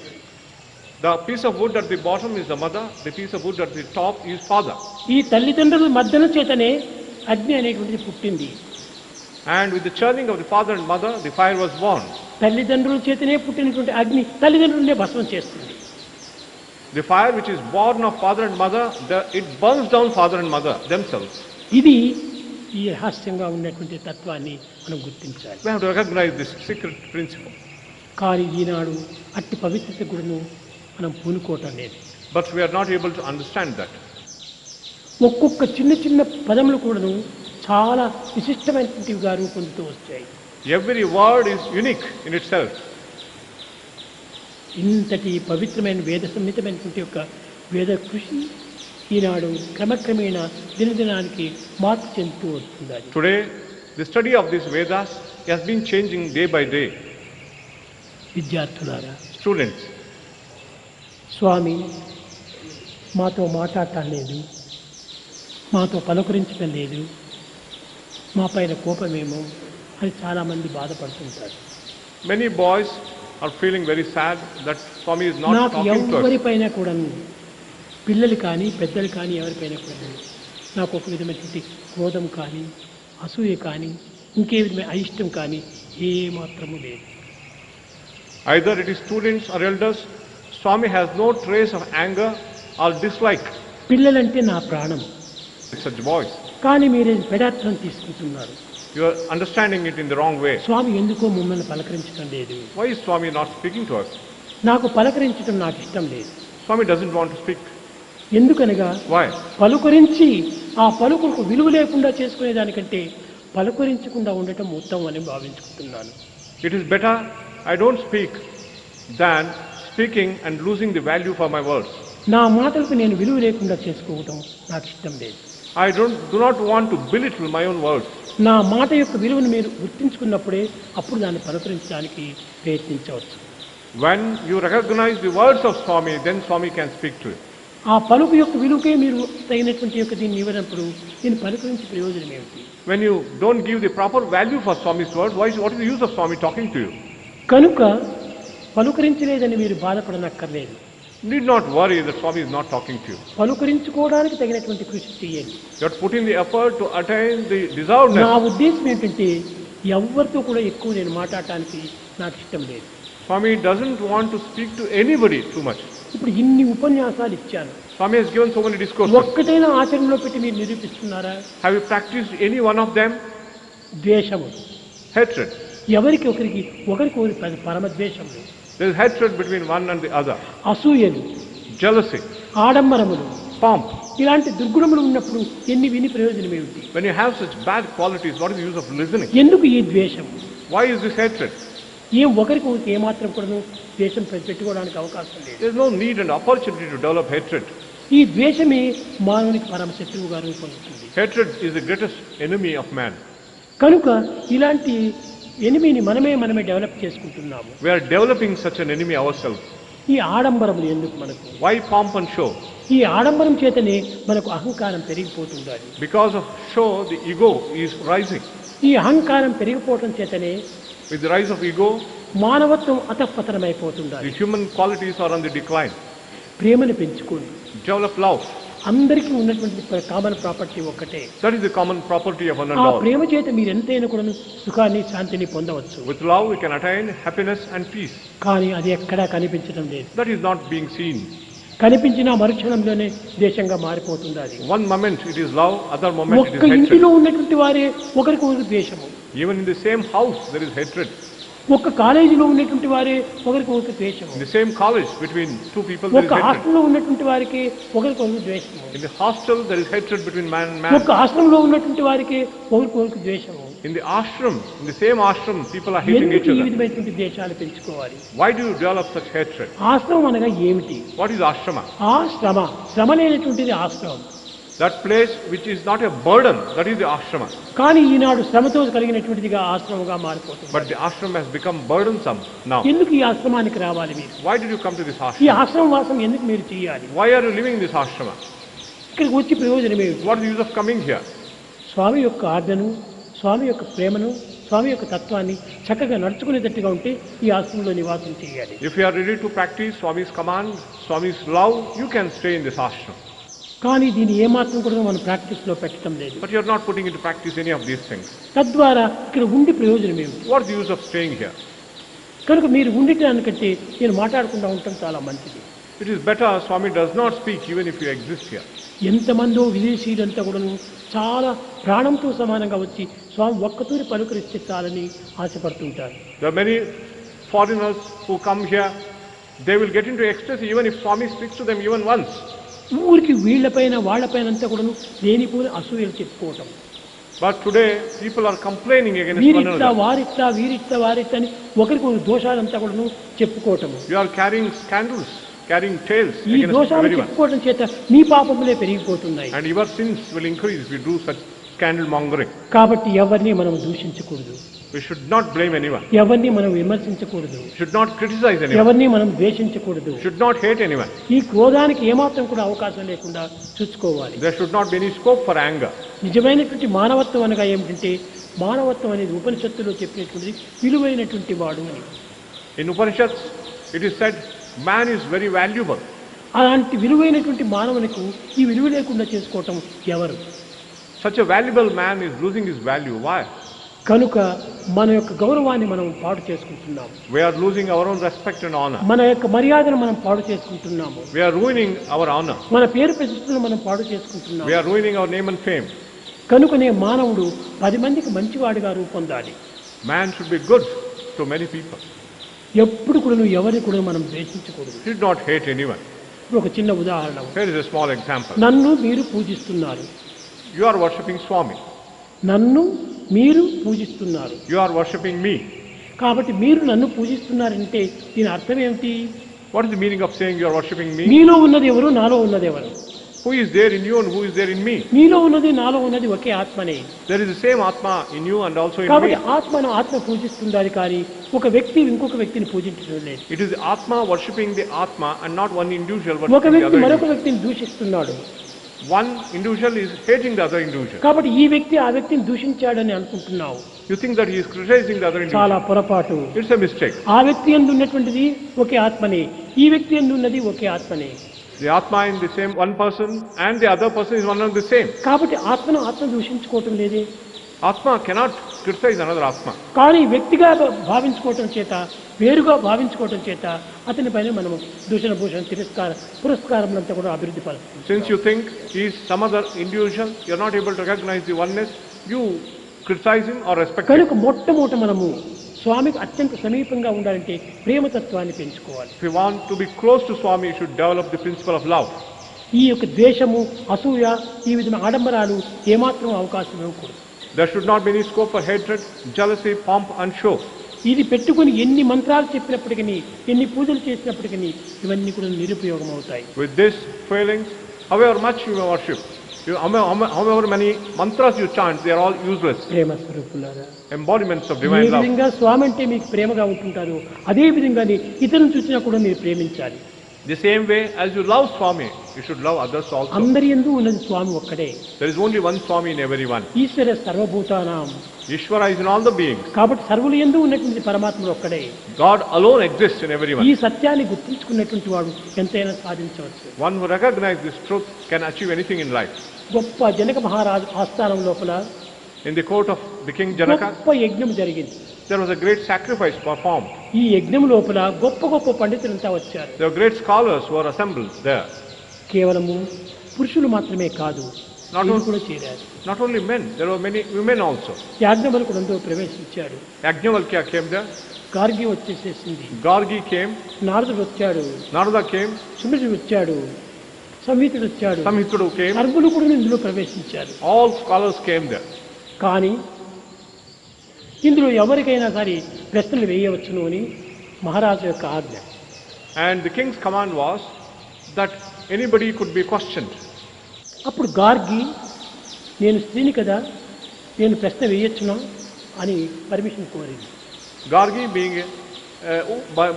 The piece of wood at the bottom is the mother, the piece of wood at the top is father. ఈ తల్లిదండ్రుల మధ్యన చేతనే అగ్ని అనేటువంటిది పుట్టింది. And with the churning of the father and mother, the fire was born. తల్లిదండ్రుల చేతనే పుట్టినటువంటి అగ్ని తల్లిదండ్రులనే భస్మం చేస్తుంది. The fire which is born of father and mother, it burns down father and mother themselves. ఇది ఈ రహస్యంగా ఉన్నటువంటి తత్వాన్ని మనం గుర్తించాలి. We have to recognize this secret principle. కానీ ఈనాడు అట్టి పవిత్రత గుణను మనం పూనుకోవటం లేదు. But we are not able to understand that. ఒక్కొక్క చిన్న చిన్న పదములు కూడాను చాలా విశిష్టమైనటువంటివిగా రూపొందుతూ వచ్చాయి. Every word is unique in itself. ఇంతటి పవిత్రమైన వేద సంహితమైనటువంటి యొక్క వేద కృషి ఈనాడు క్రమక్రమేణా దినదినానికి మార్పు చెందుతూ వస్తుంది. Today, the study of these Vedas has been changing day by day. విద్యార్థులారా, Students, స్వామి మాతో మాట్లాడటం లేదు, మాతో పలకరించడం లేదు, మా పైన కోపమేమో అని చాలామంది బాధపడుతుంటారు. Many boys are feeling very sad that Swami is not నాకు talking to us. ఎవరిపైన కూడా, పిల్లలు కానీ పెద్దలు కానీ ఎవరిపైన కూడా నాకు ఒక విధమైనటువంటి క్రోధం కానీ అసూయ కానీ ఇంకే విధమైన అయిష్టం కానీ ఏ మాత్రము లేదు. Either it is students or elders, Swami has no trace of anger or dislike. పిల్లలంటే నా ప్రాణం. Such boys. కానీ మీరు పెడార్థం తీసుకుంటున్నారు. You are understanding it in the wrong way. స్వామి ఎందుకో మమ్మల్ని పలకరించడం లేదు. Why is Swami not speaking to us? నాకు పలకరించడం నాకు ఇష్టం లేదు. Swami doesn't want to speak. ఎందుకనగా Why? పలుకరించి ఆ పలుకుకు విలువ లేకుండా చేసుకునే దానికంటే పలుకరించకుండా ఉండటం ఉత్తమం అని భావించుకుంటున్నాను. It is better I don't speak than speaking and losing the value for my words. నా మాటలకు నేను విలువ లేకుండా చేసుకోవటం నాకు ఇష్టం లేదు. I do not want to belittle my own words. నా మాట యొక్క విలువను మీరు గుర్తించుకున్నప్పుడే అప్పుడు దాన్ని పలుకరించడానికి ప్రయత్నించవచ్చు. When you recognize the words of Swami, then Swami can speak to you. ఆ పలుకు యొక్క విలువకే మీరు తగినటువంటి యొక్క దీన్ని ఇవ్వనప్పుడు దీన్ని పలుకరించి ప్రయోజనం ఏమిటి? When you don't give the proper value for Swami's words, what is the use of Swami talking to you? కనుక పలుకరించలేదని మీరు బాధపడనక్కర్లేదు. Need not worry that Swami is not talking to you. పలుకరించుకోవడానికి తగినటువంటి కృషి చేయండి. You are putting the effort to attain the deservedness. నా ఉద్దేశం ఏంటంటే ఎవరితో కూడా ఎక్కువ నేను మాట్లాడటానికి నాకు ఇష్టం లేదు. Swami doesn't want to speak to anybody too much. ఇప్పుడు ఇన్ని ఉపన్యాసాలు ఇచ్చాను. Swami has given so many discourses. ఒక్కటైనా ఆచరణలో పెట్టి మీరు నిరూపిస్తున్నారా? Have you practiced any one of them? ద్వేషము, Hatred. ఎవరికి ఒకరికి పరమ ద్వేషము, There is hatred between one and the other. అసూయలు, Jealousy, ఆడంబరములు, pomp. ఇలాంటి దుర్గుణములు ఉన్నప్పుడు ఎన్ని విని ప్రయోజనం ఏమిటి? When you have such bad qualities, what is the use of listening? ఎందుకు ఈ ద్వేషం? Why is this hatred? ఒకరికి ఏమాత్రం కూడా ద్వేషం పెట్టుకోవడానికి అవకాశం లేదు. There is no need and opportunity to develop hatred. ఈ ద్వేషమే మానవునికి పరమ శత్రువుగా రూపొందుతుంది. Hatred is the greatest enemy of man. కనుక ఇలాంటి ఎనిమిని మనమే డెవలప్ చేసుకుంటున్నాము. We are developing such an enemy ourselves. ఈ ఆడంబరములు ఎందుకు మనకు? Why pomp and show? ఈ ఆడంబరం చేతనే మనకు అహంకారం పెరిగిపోతుండాలి. Because of show, the ego is rising. ఈ అహంకారం పెరిగిపోవటం చేతనే With the rise of ego, మానవత్వం అతఃపతనమైపోతుండాలి. the human qualities are on the decline. ప్రేమను పెంచుకోండి. Develop love. అందరికీ ఉన్నటువంటి కామన్ ప్రాపర్టీ ఒక్కటే. That is the common property of one and ఆ all. ప్రేమ చేత మీరు ఎంతైనా కూడా సుఖాన్ని శాంతిని పొందవచ్చు. With love, we can attain happiness and peace. కానీ అది ఎక్కడా కనిపించడం లేదు. That is not being seen. కనిపించిన మరుక్షణంలోనే ద్వేషంగా మారిపోతుంది. అది One moment it is love, other moment it is ఒక్క ఇంటిలో hatred. ఉన్నటువంటి వారే ఒకరికి ద్వేషము. Even in the same house, there is hatred. ఒక్క కాలేజీలో ఉన్నటువంటి వారే ఒకరికి ద్వేషము. In the same college, between two people, there is ఒక్క hatred. హాస్టల్లో ఉన్నటువంటి వారికి ఒకరికి ద్వేషము. In the hostel, there is hatred between man and man. ఒక్క ఆశ్రమంలో ఉన్నటువంటి వారికి ఒకరికి ద్వేషము. In the ashram, in the same ashram, people are hating each ఎందుకు ఈ other. విధమైనటువంటి ద్వేషాలు పెంచుకోవాలి? Why do you develop such hatred? ఆశ్రమం అనగా ఏమిటి? What is ashrama? శ్రమ లేనటువంటిది ఆశ్రమం. That place which is not a burden, that is the ashrama. కానీ ఈనాడు శ్రమతో కలిగినటువంటిదిగా ఆశ్రమంగా మారిపోతుంది. But the ashram has become burdensome now. ఎందుకు ఈ ఆశ్రమానికి రావాలి మీరు? Why did you come to this ఈ ashram? ఆశ్రమ వాసం ఎందుకు మీరు చేయాలి? Why are you living in this ashrama? ఇక్కడికి వచ్చి ప్రయోజనం ఏమిటి? What is the use of coming here? స్వామి యొక్క ఆజ్ఞను, స్వామి యొక్క ప్రేమను, స్వామి యొక్క తత్వాన్ని చక్కగా నడుచుకునేటట్టుగా ఉంటే ఈ ఆశ్రమంలో నివాసం చేయాలి. If you are ready to practice Swami's command, Swami's love, you can stay in this ashram. కానీ దీన్ని ఏమాత్రం కూడా మనం ప్రాక్టీస్లో పెట్టడం లేదు. But you are not putting into practice any of these things. తద్వారా ఇక్కడ ఉండి ప్రయోజనం ఏమిటి? What is the use of staying here? కనుక మీరు ఉండటానికంటే నేను మాట్లాడకుండా ఉండటం చాలా మంచిది. It is better Swami does not speak even if you exist here. ఎంతమందో విదేశీయులంతా కూడా చాలా ప్రాణంతో సమానంగా వచ్చి స్వామి ఒక్కతూరి పలుకరిస్తే చాలని ఆశపడుతుంటారు. There are many foreigners who come here. They will get into ecstasy even if Swami speaks to them even once. ఊరికి వీళ్లపైన వాళ్ళపైన అంతా కూడా లేనిపోని అసూయలు చెప్పుకోవటం. But today people are complaining against one వీరిట్లా another. వారిట్లా వీరిట్లా వారిట్లా అని ఒకరికి దోషాలంతా కూడా చెప్పుకోవటం. You are carrying scandals, carrying tales ఈ against దోషాలు everyone. చెప్పుకోవడం చేత మీ పాపములే పెరిగిపోతున్నాయి. And your sins will increase if you do such scandal mongering. కాబట్టి ఎవరిని మనం దూషించకూడదు. We should not blame anyone. ఎవరిని మనం విమర్శించకూడదు, Should not criticize anyone. ఎవరిని మనం ద్వేషించకూడదు. Should not hate anyone. ఈ క్రోధానికి ఏమాత్రం కూడా అవకాశం లేకుండా చూసుకోవాలి. There should not be any scope for anger. నిజమైనటువంటి మానవత్వం అనగా ఏమిటంటే, మానవత్వం అనేది ఉపనిషత్తులో చెప్పినటువంటి విలువైనటువంటి వాడు అని. In Upanishads, it is said, man is very valuable. అలాంటి విలువైనటువంటి మానవునికి ఈ విలువ లేకుండా చేసుకోవటం ఎవరు? Such a valuable man is losing his value. Why? కనుక మన యొక్క గౌరవాన్ని మనం పాడు చేసుకుంటున్నాం. We are losing our own respect and honor. మన యొక్క మర్యాదను మనం పాడు చేసుకుంటున్నాము. We are ruining our honor. మన పేరు ప్రతిష్టలను మనం పాడు చేసుకుంటున్నాం. We are ruining our name and fame. కనుకనే మానవుడు 10 మందికి మంచివాడిగా రూపొందాలి. Man should be good to many people. ఎప్పుడు కూడా నువ్వు ఎవరిని కూడా మనం ద్వేషించకూడదు. Should not hate anyone. ఒక చిన్న ఉదాహరణ. Here is a small example. నన్ను మీరు పూజిస్తున్నారు. You are worshipping Swami. నన్ను మీరు పూజిస్తున్నారు. You are worshipping me. కాబట్టి మీరు నన్ను పూజిస్తున్నారంటే దీని అర్థం ఏమిటి? What is the meaning of saying you are worshipping me? మీలో ఉన్నది ఎవరు, నాలో ఉన్నది ఎవరు? Who is there in you and who is there in me? మీలో ఉన్నది నాలో ఉన్నది ఒకే ఆత్మనే. There is the same Atma in you and also in కాబట్టి me. ఆత్మను ఆత్మ పూజిస్తుందని కానీ ఒక వ్యక్తి ఇంకొక వ్యక్తిని పూజించడం లేదు. It is the Atma worshipping the Atma and not one individual ఒక worshipping the వ్యక్తి other మరొక individual. వ్యక్తిని దూషిస్తున్నాడు. One individual is hating the other individual. కాబట్టి ఈ వ్యక్తి ఆ వ్యక్తిని దూషించాడని అనుకుంటున్నావు. You think that he is criticizing the other చాలా individual. పొరపాటు. It's a mistake. ఆ వ్యక్తి యందు ఉన్నటువంటిది ఒకే ఆత్మనే, ఈ వ్యక్తి యందు ఉన్నది ఒకే ఆత్మనే. The Atma in the same one person and the other person is one and the same. కాబట్టి ఆత్మను ఆత్మ దూషించుకోవటం లేదే. Atma cannot criticize another Atma. కానీ వ్యక్తిగా భావించుకోవటం చేత, వేరుగా భావించుకోవటం చేత అతని పైన మనము దూషణ భూషణ పురస్కారములంతా కూడా అభివృద్ధి పరుస్తుంది. Since you think he is some other individual, you are not able to recognize the oneness, you criticize him or respect him. కనుక మొట్టమొదట మనము స్వామికి అత్యంత సమీపంగా ఉండాలంటే ప్రేమతత్వాన్ని పెంచుకోవాలి. If you want to be close to Swami, you should develop the principle of love. ఈ యొక్క ద్వేషము, అసూయ, ఈ విధమైన ఆడంబరాలు ఏమాత్రం అవకాశం ఇవ్వకూడదు. There should not be any scope for hatred, jealousy, pomp and show. ఇది పెట్టుకుని ఎన్ని మంత్రాలు చెప్పినప్పటికీ, ఎన్ని పూజలు చేసినప్పటికీ ఇవన్నీ కూడా నిరుపయోగం అవుతాయి. With this feeling, however much you may worship, however many mantras you chant, they are all useless. ప్రేమ స్వరూపులారా, Embodiments of A divine love. విధంగా స్వామి అంటే మీకు ప్రేమగా ఉంటుంటారు, అదే విధంగానే ఇతరులను చూసినా కూడా మీరు ప్రేమించాలి. The same way as you love Swami, you should love others also. అందరి యందు ఉన్నది స్వామి ఒక్కడే. There is only one Swami in everyone. ఈశ్వర సర్వభూతానాం. Ishvara is in all the beings. కాబట్టి సర్వుల యందు ఉన్నటువంటి పరమాత్ముడు ఒక్కడే. God alone exists in everyone. ఈ సత్యాన్ని గుర్తించుకున్నటువంటి వాడు ఎంతైనా సాధించవచ్చు. One who recognizes this truth can achieve anything in life. గొప్ప జనక మహారాజు ఆస్థానం లోపల In the court of the king Janaka, గొప్ప యజ్ఞం జరిగింది. there was a great sacrifice performed. ఈ యజ్ఞం లోపల గొప్ప గొప్ప పండితులంతా వచ్చారు. There were great scholars who were assembled there. కేవలము పురుషులు మాత్రమే కాదు, స్త్రీలు కూడా చేరారు. Not only men, there were many women also. యాజ్ఞవల్కుడు అందులో ప్రవేశించాడు. Yajnavalkya came there. Gargi వచ్చేసేసింది. Gargi came. నారదుడు వచ్చాడు. Narada came. సుమితుడు వచ్చాడు. సంహితుడు వచ్చాడు. Samhitudu came. సర్వులు కూడా ఇందులో ప్రవేశించారు. All scholars came there. కానీ ఇందులో ఎవరికైనా సరే ప్రశ్నలు వేయవచ్చును అని మహారాజు యొక్క ఆజ్ఞ. And the king's command was that anybody could be questioned. అప్పుడు గార్గి, నేను స్త్రీని కదా, నేను ప్రశ్న వేయొచ్చునా అని పర్మిషన్ కోరింది. Gargi,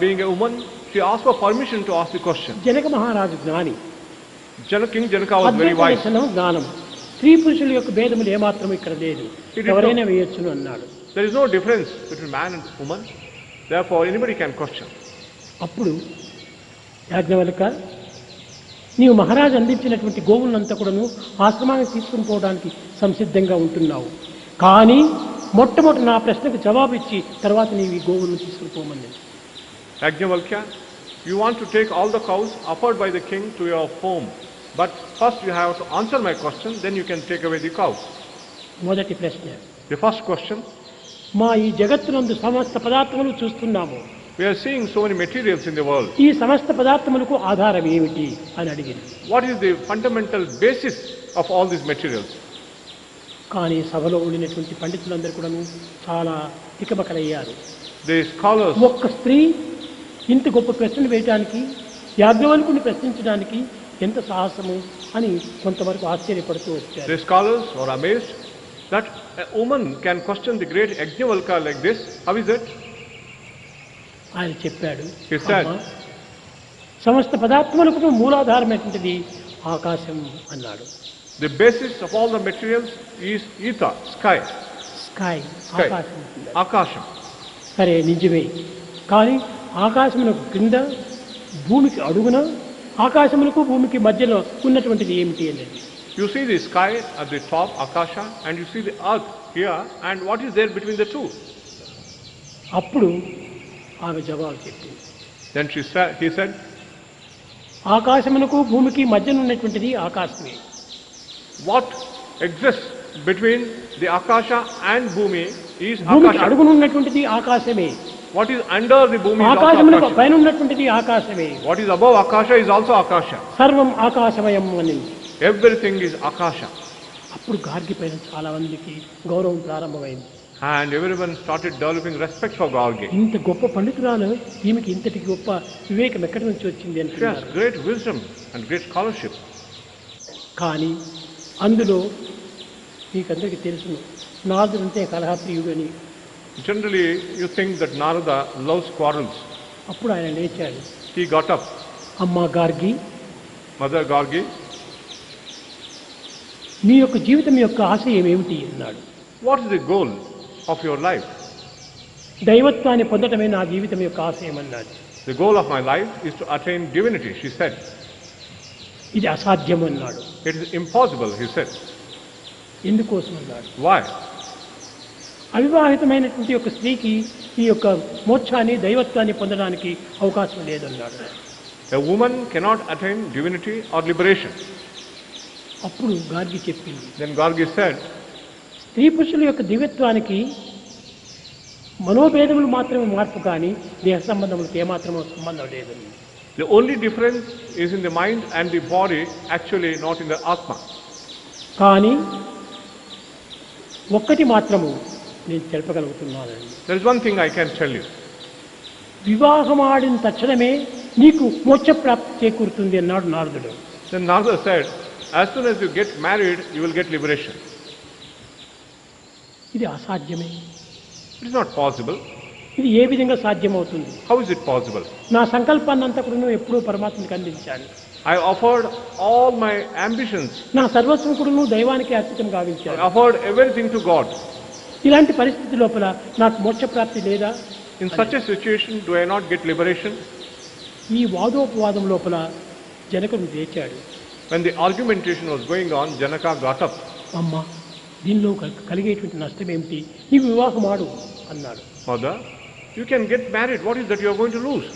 being a woman, she asked for permission to ask the question. Janaka మహారాజు జ్ఞాని, King Janaka was very Advaita wise. దర్శనం జ్ఞానం, స్త్రీ పురుషుల యొక్క భేదములు ఏమాత్రం ఇక్కడ లేదు, ఎవరైనా వేయొచ్చును అన్నాడు. There is no difference between man and woman. Therefore, anybody can question. అప్పుడు యాజ్ఞవల్క, నీవు మహారాజు అందించినటువంటి గోవులంతా కూడాను ఆశ్రమానికి తీసుకుని పోవడానికి సంసిద్ధంగా ఉంటున్నావు. కానీ మొట్టమొదటి నా ప్రశ్నకు జవాబు ఇచ్చి తర్వాత నీవు ఈ గోవులను తీసుకుని పోమని. Yajnavalkya, you want to take all the cows offered by the king to your home. But first you have to answer my question, then you can take away the cows. మొదటి ప్రశ్న. The first question, మా ఈ జగత్తునందు సమస్త పదార్థములు చూస్తున్నాము. we are seeing so many materials in the world. ఈ సమస్త పదార్థములకు ఆధారం ఏమిటి అని అడిగింది. What is the fundamental basis of all these materials? కానీ సభలో ఉండినటువంటి పండితులందరూ కూడాను చాలా తికమకలయ్యారు. The scholars, ఒక్క స్త్రీ ఇంత గొప్ప ప్రశ్నలు వేయడానికి, యాజ్ఞవల్కుని ప్రశ్నించడానికి ఎంత సాహసము అని కొంతవరకు ఆశ్చర్యపడుతూ వచ్చారు. the scholars were amazed That a woman can question the great Yajnavalkya like this, how is it? ఆయన చెప్పాడు, He said, అమ్మా, సమస్త పదార్థములకు మూలాధారమైనటువంటిది ఆకాశం అన్నాడు. the basis of all the materials is ether, sky. Sky, Sky. ఆకాశం. Akasham. సరే, నిజమే. కానీ ఆకాశమునకు క్రింద, భూమికి అడుగున, ఆకాశమునకు భూమికి మధ్యలో ఉన్నటువంటిది ఏమిటి అనేది. You see the sky at the top, Akasha, and you see the earth here, and what is there between the two? అప్పుడు ఆమె జవాబు చెప్పింది. Then he said, ఆకాశమునకు భూమికి మధ్యన ఉన్నటువంటిది ఆకాశమే. what exists between the Akasha and Bhumi is భూమికి Akasha. అడుగున ఉన్నటువంటిది ఆకాశమే. What is under the Bhumi is also ఆకాశమునకు Akasha. పైన ఉన్నటువంటిది ఆకాశమే. What is above Akasha is also Akasha. సర్వం ఆకాశమయం అని. Everything is Akasha. అప్పుడు గార్గి పైన చాలా మందికి గౌరవం ప్రారంభమైంది. And everyone started developing respect for Gargi. ఇంత గొప్ప పండితురాలు, ఈమెకి ఇంతటి గొప్ప వివేకం ఎక్కడి నుంచి వచ్చింది She has అంటున్నారు. great wisdom and great scholarship. కానీ అందులో మీకందరికీ తెలుసును, నారదుడు అంటే కలహప్రియుడు అని. Generally, you think that Narada loves quarrels. అప్పుడు ఆయన లేచాడు. He got up. అమ్మా గార్గి, Mother Gargi, మీ యొక్క జీవితం యొక్క ఆశయం ఏమిటి అన్నాడు. what is the goal of your life? దైవత్వాన్ని పొందటమే నా జీవితం యొక్క ఆశయం అన్నాడు. The goal of my life is to attain divinity, she said. ఇది అసాధ్యం అన్నాడు. It is impossible, he said. ఎందుకోసం అన్నాడు. Why? అవివాహితమైనటువంటి యొక్క స్త్రీకి ఈ యొక్క మోక్షాన్ని, దైవత్వాన్ని పొందడానికి అవకాశం లేదన్నాడు. A woman cannot attain divinity or liberation. అప్పుడు గార్గి చెప్పింది, Then Gargi said, స్త్రీ పురుషుల యొక్క దివ్యత్వానికి మనోభేదములు మాత్రమే మార్పు, కానీ దేహ సంబంధములకు ఏమాత్రమో సంబంధం లేదని. the only difference is in the mind and the body, actually not in the Atma. కానీ ఒక్కటి మాత్రము నేను తెలపగలుగుతున్నానండి. There is one thing I can tell you. వివాహమాడిన తక్షణమే నీకు మోక్ష ప్రాప్తి చేకూరుతుంది అన్నాడు నారదుడు. Then Narada said, as soon as you get married, you will get liberation. ఇది అసాధ్యమే. It is not possible. ఇది ఏ విధంగా సాధ్యమవుతుంది? How is it possible? నా సంకల్పాన్ని అంతా కూడా ఎప్పుడూ పరమాత్మకి అందించాను. I offered all my ambitions. నా సర్వస్వం కూడా దైవానికి అర్పితం I గావించాను. offered everything to God. ఇలాంటి పరిస్థితి లోపల నాకు మోక్ష ప్రాప్తి లేదా? In such a situation, do I not get liberation? ఈ వాదోపవాదం లోపల జనకుడు లేచాడు. When the argumentation was going on, Janaka got up. అమ్మ, దీనిలో కలిగేటువంటి నష్టం ఏమిటి? నీవు వివాహం ఆడు అన్నాడు. Mother, you can get married. What is that you are going to lose?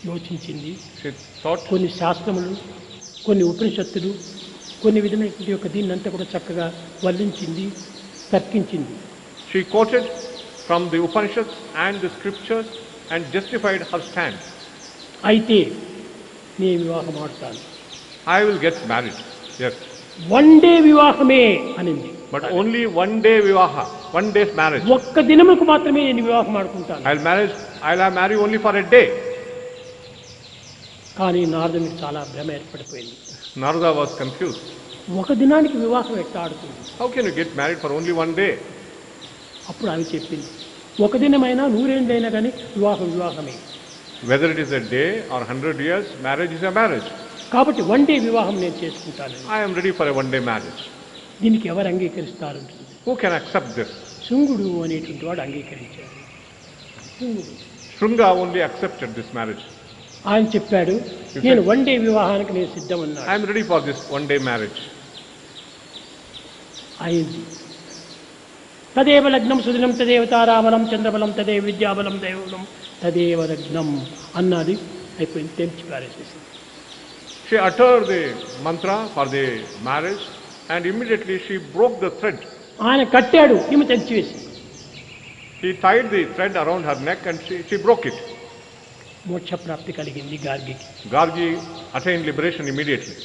యోచించింది. She thought. కొన్ని శాస్త్రములు, కొన్ని ఉపనిషత్తులు, కొన్ని విధమైనటువంటి యొక్క దీన్నంతా కూడా చక్కగా వర్ణించింది, తర్కించింది. She quoted from the Upanishads and the scriptures and justified her stand. అయితే నేను వివాహం ఆడుతాను. I will get married. Yes. One day వివాహమే అనింది. But only one day vivaha, one day's marriage. ఒక్క దినముకు మాత్రమే నేను వివాహం ఆడుకుంటాను. I'll marry only for a day. కానీ నారదునికి చాలా భ్రమ ఏర్పడిపోయింది. Narada was confused. ఒక దినానికి వివాహం ఎట్లా ఆడుతుంది? How can you get married for only one day? అప్పుడు ఆమె చెప్పింది, ఒక దినమైనా 100 ఏళ్ళైనా కానీ వివాహమే. Whether it is a day or 100 years, marriage is a marriage. కాబట్టి వన్ డే వివాహం నేను చేసుకుంటాను. I am ready for a one-day marriage. దీనికి ఎవరు అంగీకరిస్తారు? Who can accept this? శృంగుడు అనేటువంటి వాడు అంగీకరించాడు. శృంగుడు Shrunga only accepted this marriage. ఆయన చెప్పాడు, నేను వన్ డే వివాహానికి నేను సిద్ధమన్నాడు. I am ready for this one-day marriage. అయింది. తదేవ లగ్నం సుదినం తదేవ తారాబలం చంద్రబలం తదేవ విద్యాబలం దైవబలం తదేవ లగ్నం అన్నది అయిపోయింది, తెంచి పారేసేసింది. She uttered the mantra for the marriage and immediately she broke the thread. ఆయన కట్టాడు, ఈమె తెంచివేసింది. He tied the thread around her neck and she broke it. మోక్ష ప్రాప్తి కలిగింది గార్గికి. Gargi attained liberation immediately.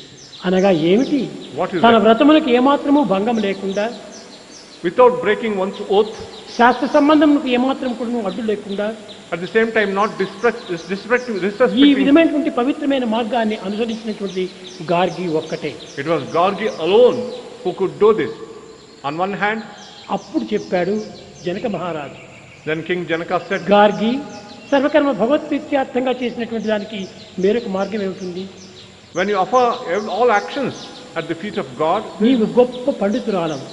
అనగా ఏమిటి? What is తన that? వ్రతములకు ఏమాత్రము భంగం లేకుండా, Without breaking one's oath, శాస్త్ర సంబంధములకు ఏమాత్రం కూడా అడ్డు లేకుండా, at the same time not ఈ disrespecting. విధమైనటువంటి పవిత్రమైన మార్గాన్ని అనుసరించినటువంటి గార్గి ఒక్కటే. It was Gargi alone who could do this. On one hand, అప్పుడు చెప్పాడు జనక మహారాజు, then King Janaka said, Gargi సర్వకర్మ భగవత్ప్రీత్యార్థంగా చేసినటువంటి దానికి మేరొక మార్గం ఏమిటి? when you offer all actions at the feet of God, నీవు గొప్ప పండితురాలవు.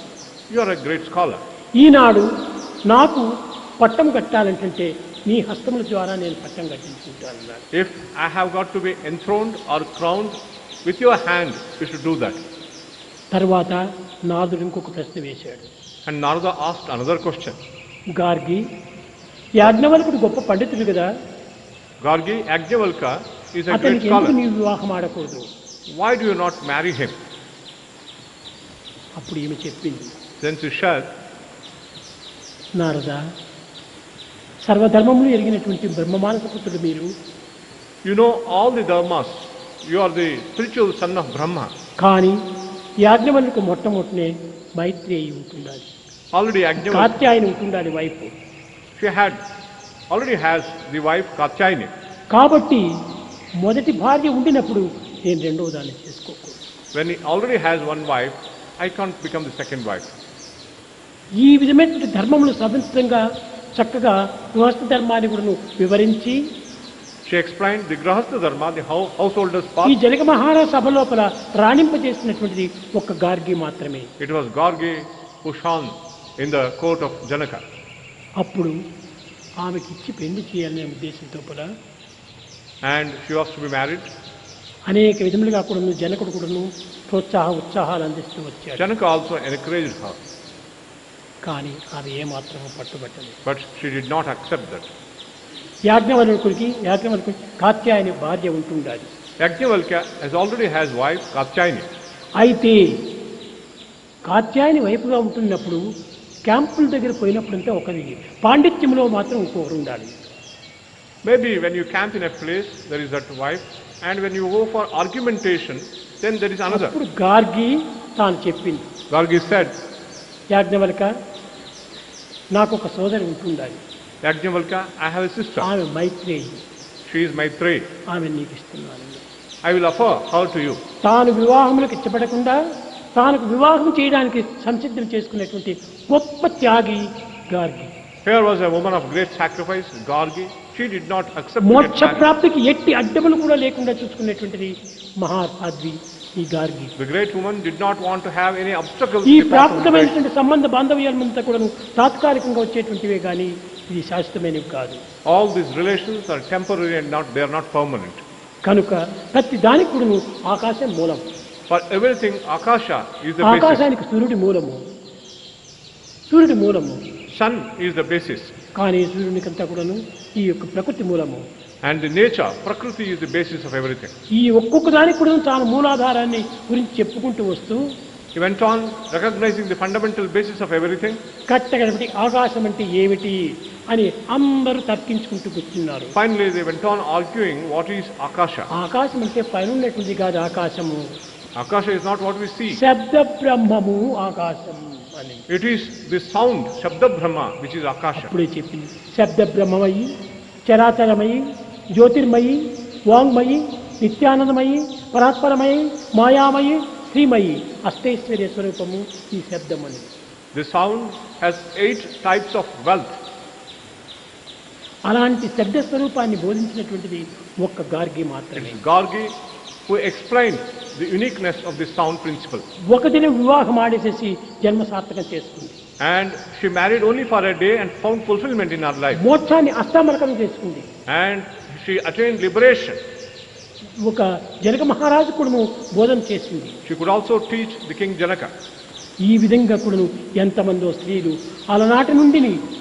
you are a great scholar. ఈనాడు నాకు పట్టం కట్టాలంటే నీ హస్తముల ద్వారా నేను పట్టం కట్టించుకుంటాను అన్నాడు. If I have got to be enthroned or crowned, with your hand you should do that. తర్వాత నారదుడు ఇంకొక ప్రశ్న వేశాడు. And Narada asked another question. Gargi, యాజ్ఞవల్కుడు గొప్ప పండితుడు కదా, Gargi, Yajnavalkya is a great అతనికి ఎందుకు scholar. నీవు వివాహం ఆడకూడదు? Why do you not marry him? అప్పుడు ఈమె చెప్పింది, Then she said, నారద, సర్వధర్మములు ఎరిగినటువంటి బ్రహ్మమానస పుత్రుడు మీరు, you know all the dharmas. You are the spiritual son of Brahma. కానీ యాజ్ఞవల్కు మొట్టమొదటినే మైత్రేయి ఉంటుండాలి, Already Yajnavalkya, కాత్యాయని ఉంటుండాలి వైపు. she already has the wife Katyayani. కాబట్టి మొదటి భార్య ఉండినప్పుడు నేను రెండవ దాన్ని చేసుకోకూడదు. When he already has one wife, I can't become the second wife. ఈ విధమైనటువంటి ధర్మములు సవిస్తరంగా చక్కగా గృహస్థ ధర్మాన్ని కూడా వివరించి She explained the Grahastha Dharma, the householder's ఈ path. జనక మహారాజ సభ లోపల రాణింపజేసినటువంటిది ఒక్క గార్గి మాత్రమే. It was Gargi who shone in the court of Janaka. అప్పుడు ఆమెకి ఇచ్చి పెళ్లి చేయాలనే ఉద్దేశంతో కూడా And she was to be married. అనేక విధములుగా కూడా జనకుడు కూడాను ఉత్సాహాలు అందిస్తూ వచ్చాడు. Janaka also encouraged her, కానీ ఆమె ఏమాత్రమూ పట్టుబట్టలేదు. but she did not accept that. యాజ్ఞవల్కుడికి Katyayani భార్య ఉంటుండాలి. Yajnavalkya already has wife Katyayani. అయితే కాత్యాయని వైపుగా ఉంటున్నప్పుడు క్యాంపుల దగ్గర పోయినప్పుడంతా ఒకరి పాండిత్యంలో మాత్రం ఇంకొకరు ఉండాలి. Maybe when you camp in a place, there is that wife, and when you go for argumentation, then there is another. అప్పుడు గార్గి తాను చెప్పింది, Gargi said, యాజ్ఞవల్క, నాకు ఒక సోదరి ఉంటుండాలి, Yajnavalkya, I have a sister. ఆమె మైత్రేయి, She is Maitreyi. ఆమె నీకు ఇస్తున్నాను. I will offer her to you. తాను వివాహములకు ఇష్టపడకుండా తాను వివాహం చేయడానికి సంసిద్ధం చేసుకునేటువంటి గొప్ప త్యాగి Gargi. Here was a woman of great sacrifice, Gargi. She did not accept మోక్ష it. ప్రాప్తికి ఎట్టి అడ్డములు కూడా లేకుండా చూసుకునేటువంటిది మహాసాధ్వి ఈ Gargi. The great woman did not want to have any obstacles. ఈ in the path of liberation. ప్రాప్తమైనటువంటి సంబంధ బాంధవ్యాలంతా కూడా తాత్కాలికంగా వచ్చేటువంటివే కానీ ఇది శాశ్వతమైనవి కాదు. All these relations are temporary and they are not permanent. కనుక ప్రతి దానికి కూడా ఆకాశం మూలం. For everything, Akasha is the basis. ఆకాశానికి సూర్యుడి మూలము, సూర్యుడి మూలము, Sun is the basis. కానీ సూర్యునికంతా కూడాను ఈ యొక్క ప్రకృతి మూలము. And the nature, Prakriti is the basis of everything. ఈ ఒక్కొక్క దానికి కూడా తాను మూలాధారాన్ని గురించి చెప్పుకుంటూ వస్తూ He went on recognizing the fundamental basis of everything. కట్టగడపటి ఆకాశం అంటే ఏమిటి అని అందరూ తర్కించుకుంటూ కూర్చున్నారు. Finally, they went on arguing what is Akasha. ఆకాశం అంటే పైన ఉన్నటువంటి కాదు ఆకాశము, Akasha is not what we see. శబ్ద బ్రహ్మము ఆకాశం అని. It is the sound, Shabda Brahma, which is Akasha. అప్పుడే చెప్పింది, శబ్ద బ్రహ్మమయి, చరాచరమయి, జ్యోతిర్మయి, వాంగ్మయి, నిత్యానందమయి, పరాత్పరమయి, మాయామయి, శ్రీమయి, అష్టైశ్వర్య స్వరూపము ఈ శబ్దమని. The sound has 8 types of wealth. అలాంటి శబ్ద స్వరూపాన్ని బోధించినటువంటిది ఒక్క గార్గి మాత్రమే. It's Gargi who explained the uniqueness of the sound principle. ఒక దిన వివాహం ఆడేసేసి జన్మ సార్థకం చేసుకుంది. And she married only for a day and found fulfillment in her life. మోక్షాన్ని అష్టామరకం చేసుకుంది. And she attained liberation. ఒక జనక మహారాజు కూడా బోధన చేసింది. She could also teach the king Janaka. ఈ విధంగా కూడాను ఎంతమందో స్త్రీలు అలనాటి నుండి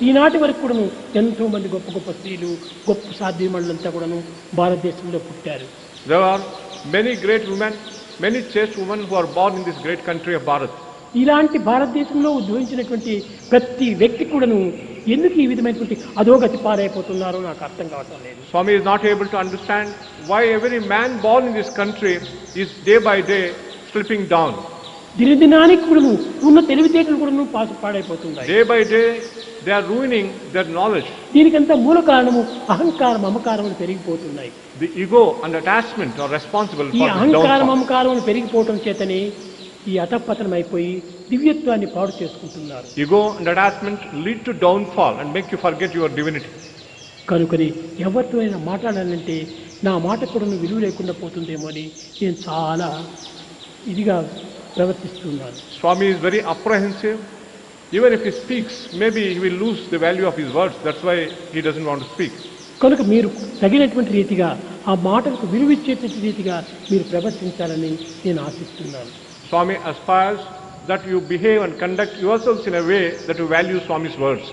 ఈనాటి వరకు కూడాను ఎంతో మంది గొప్ప గొప్ప స్త్రీలు, గొప్ప సాధ్యమణులంతా కూడాను భారతదేశంలో పుట్టారు. There are many great women, many chaste women who are born in this great country of Bharat. ఇలాంటి భారతదేశంలో ఉద్భవించినటువంటి ప్రతి వ్యక్తి కూడాను ఎందుకు ఈ విధమైనటువంటి అధోగతి పాలైపోతున్నారో నాకు అర్థం కావటం లేదు. Swami is not able to understand why every man born in this country is day by day slipping down. దినదినానికి కూడాను ఉన్న తెలివితేటలు కూడాను పాడైపోతున్నాయి. Day by day they are ruining their knowledge. దీనికంతా మూల కారణము అహంకారం, మమకారములు పెరిగిపోతున్నాయి. The ego and attachment are responsible ఈ for this అహంకారం, downfall. మమకారములు పెరిగిపోవటం చేతనే ఈ అతపతనం అయిపోయి దివ్యత్వాన్ని పాడు చేసుకుంటున్నారు. Ego and attachment lead to downfall and make you forget your divinity. కనుకని ఎవరితో అయినా మాట్లాడాలంటే నా మాట కూడా విలువ లేకుండా పోతుందేమో అని నేను చాలా ఇదిగా ప్రవర్తిస్తున్నాను. Swami is very apprehensive. Even if he speaks, maybe he will lose the value of his words. That's why he doesn't want to speak. కనుక మీరు తగినటువంటి రీతిగా ఆ మాటలకు విలువిచ్చేటువంటి రీతిగా మీరు ప్రవర్తించాలని నేను ఆశిస్తున్నాను. Swami aspires that you behave and conduct yourselves in a way that you value Swami's words.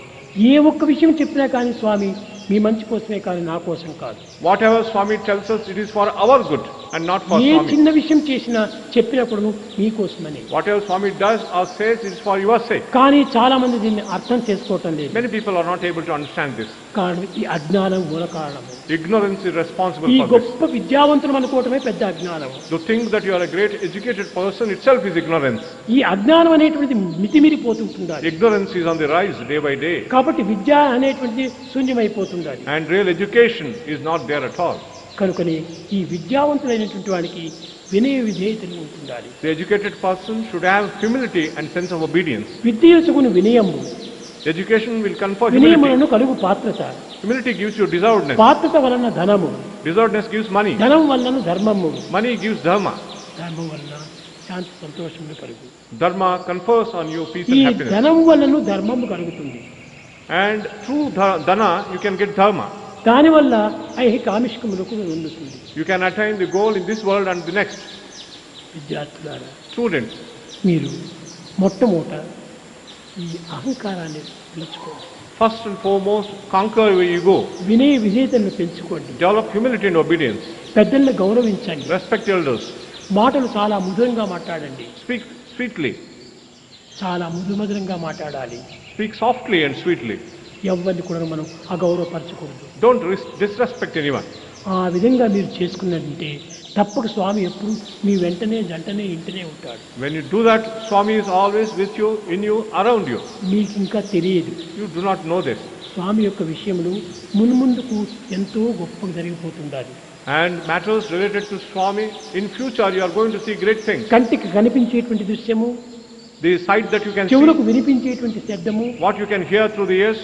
ఏ ఒక్క విషయం చెప్పినా కానీ స్వామి మీ మంచి కోసమే కానీ నా కోసం కాదు. Whatever Swami tells us, it is for our good and not for A Swami. చిన్న విషయం చేసినా చెప్పినప్పుడు మీ కోసమని. Whatever Swami does or says, it is for your sake. కానీ చాలా మంది దీన్ని అర్థం చేసుకోవటం లేదు. Many people are not able to understand this. కారణం ఈ అజ్ఞానం మూల కారణము. Ignorance is responsible ఈ for this. గొప్ప విద్యావంతులు అనుకోవటమే పెద్ద అజ్ఞానం. To think that you are a great educated person itself is ignorance. ఈ అజ్ఞానం అనేటువంటిది మితిమిరిపోతుండాలి. Ignorance is on the rise day by day. కాబట్టి విద్య అనేటువంటిది శూన్యమైపోతుండాలి. And real education is not there at all. కనుకని ఈ విద్యావంతులైనటువంటి వాడికి వినయ విధేయతలు ఉంటుండాలి. The educated person should have humility and sense of obedience. విద్యసుకుని వినయము. Education will confer వినయములను humility. కలుగు పాత్రత. Humility gives you deservedness. పాత్రత వలన ధనము. Deservedness gives money. ధనం వలన ధర్మము. Money gives dharma. ధర్మం వలన శాంతి సంతోషములు కలుగు. Dharma confers on you peace ఈ and happiness. ధనం వలన ధర్మము కలుగుతుంది. And through dana, you can get dharma. దానివల్ల ఐహిక ఆమిష్కములకు ఉండుతుంది. You can attain the goal in this world and the next. విద్యార్థులారా, Students, మీరు మొట్టమొదట ఈ అహంకారాన్ని పిలుచుకోండి. first and foremost, conquer your ego. వినయ విధేయతలను పెంచుకోండి. Develop humility and obedience. పెద్దలను గౌరవించండి. Respect elders. మాటలు చాలా మధురంగా మాట్లాడండి. Speak sweetly. చాలా మధురంగా మాట్లాడాలి. Speak softly and sweetly. ఎవరిని కూడా మనం అగౌరవపరచకూడదు. Don't disrespect anyone. ఆ విధంగా మీరు చేసుకున్నట్టే తప్పక స్వామి ఎప్పుడు మీ వెంటనే జంటనే ఇంటనే ఉంటాడు. When you do that, Swami is always with you, in you, around you. మీకు ఇంకా తెలియదు. You do not know this. స్వామి యొక్క విషయములు మున్ముందుకు ఎంతో గొప్పగా జరిగిపోతుండాలి. And matters related to Swami, in future you are going to see great things. కంటికి కనిపించేటువంటి దృశ్యము, The sight that you can చెవులకు see, వినిపించేటువంటి శబ్దము, what you can hear through the ears,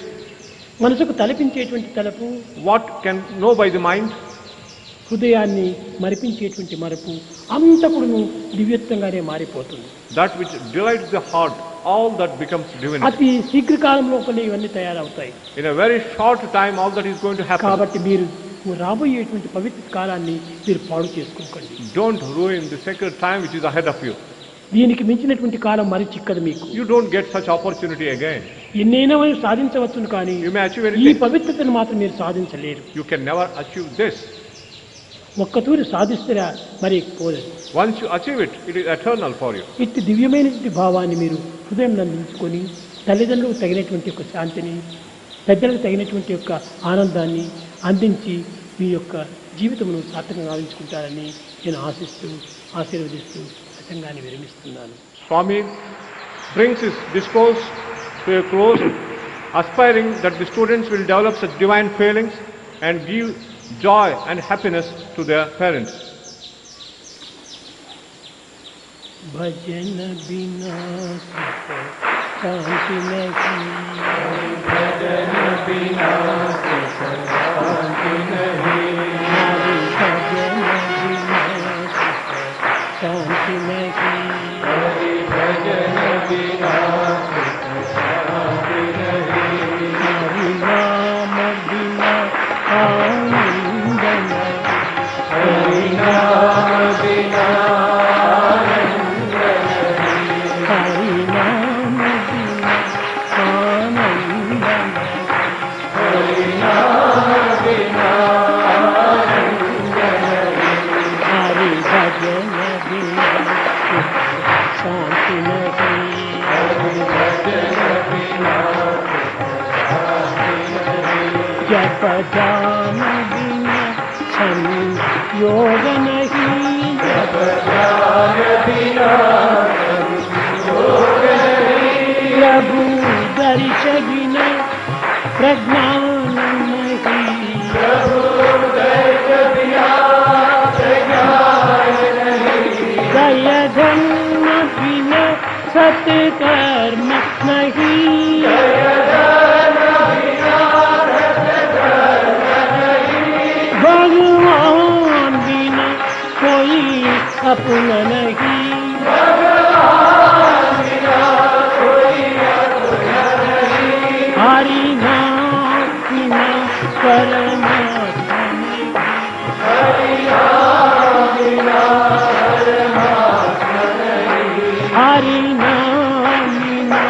మనసుకు తలపించేటువంటి తలపు, what can know by the mind, హృదయాన్ని మరిపించేటువంటి మరపు అంతకుడును దివ్యత్వంగానే మారిపోతుంది. that which delights the heart, all that becomes divinity. అతి శీఘ్రకాలం లోపలే ఇవన్నీ తయారవుతాయి. In a very short time, all that is going to happen. కాబట్టి మీరు రాబోయేటువంటి పవిత్ర కాలాన్ని మీరు పాడు చేసుకోకండి. Don't ruin the sacred time which is ahead of you. దీనికి మించినటువంటి కాలం మరి చిక్కదు మీకు. You don't get such opportunity again. ఎన్నైనా మీరు సాధించవచ్చును కానీ You may achieve ఈ anything. పవిత్రతను మాత్రం మీరు సాధించలేరు. You can never achieve this. ఒక్కతూరి సాధిస్తారా మరి పోలేదు. Once you achieve it, it is eternal for you. ఇట్టి దివ్యమైనటువంటి భావాన్ని మీరు హృదయం నందించుకొని తల్లిదండ్రులకు తగినటువంటి యొక్క శాంతిని, పెద్దలకు తగినటువంటి యొక్క ఆనందాన్ని అందించి మీ యొక్క జీవితమును సార్థకంగా ఆవించుకుంటారని నేను ఆశిస్తూ ఆశీర్వదిస్తూ ప్రసంగాన్ని విరమిస్తున్నాను. Swami brings his discourse to a close, aspiring that the students will develop such divine feelings and give joy and happiness to their parents. भजन बिना सुख शांति नहीं, भजन बिना सुख शांति नहीं, हरि भजन बिना सुख शांति नहीं, हरि भजन बिना सुख शांति नहीं, हरि नाम बिना आनंद नहीं, हरि नाम बिना जान बिना संयोग नहीं, जब जान बिना संयोग नहीं, प्रभु दर्श बिना प्रज्ञान नहीं, प्रभु दर्श बिना प्रज्ञान नहीं, दया धर्म बिना भगवान बिना कोई अपना नहीं, हरि नाम बिना परमात्मा नहीं, हरि नाम बिना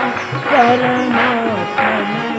परमात्मा नहीं।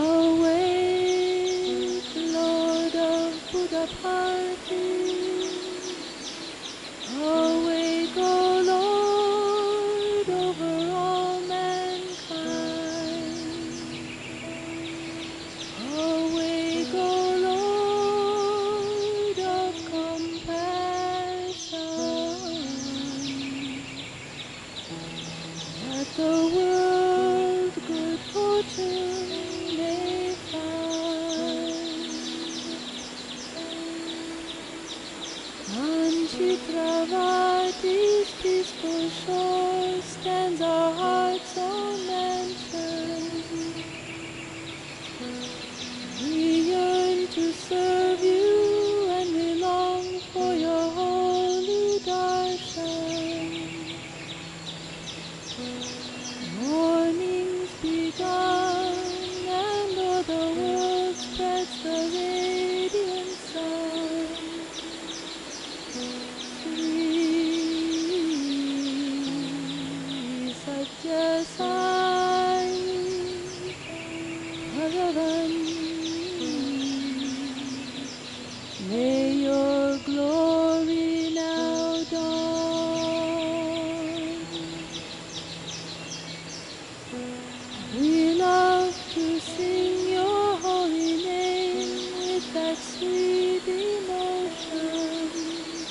Away party. Awake, O Lord, over all mankind. Awake, O Lord of compassion, that the world good fortune may find. On Chitravati's peaceful shore stands our heart's own mansion. We yearn to serve you, and we long for your holy darshan. Morning's begun, and o'er the world spreads the radiant sun. Sathya Sai Bhagavan, may your glory now dawn. We love to sing your holy name with that sweet emotion,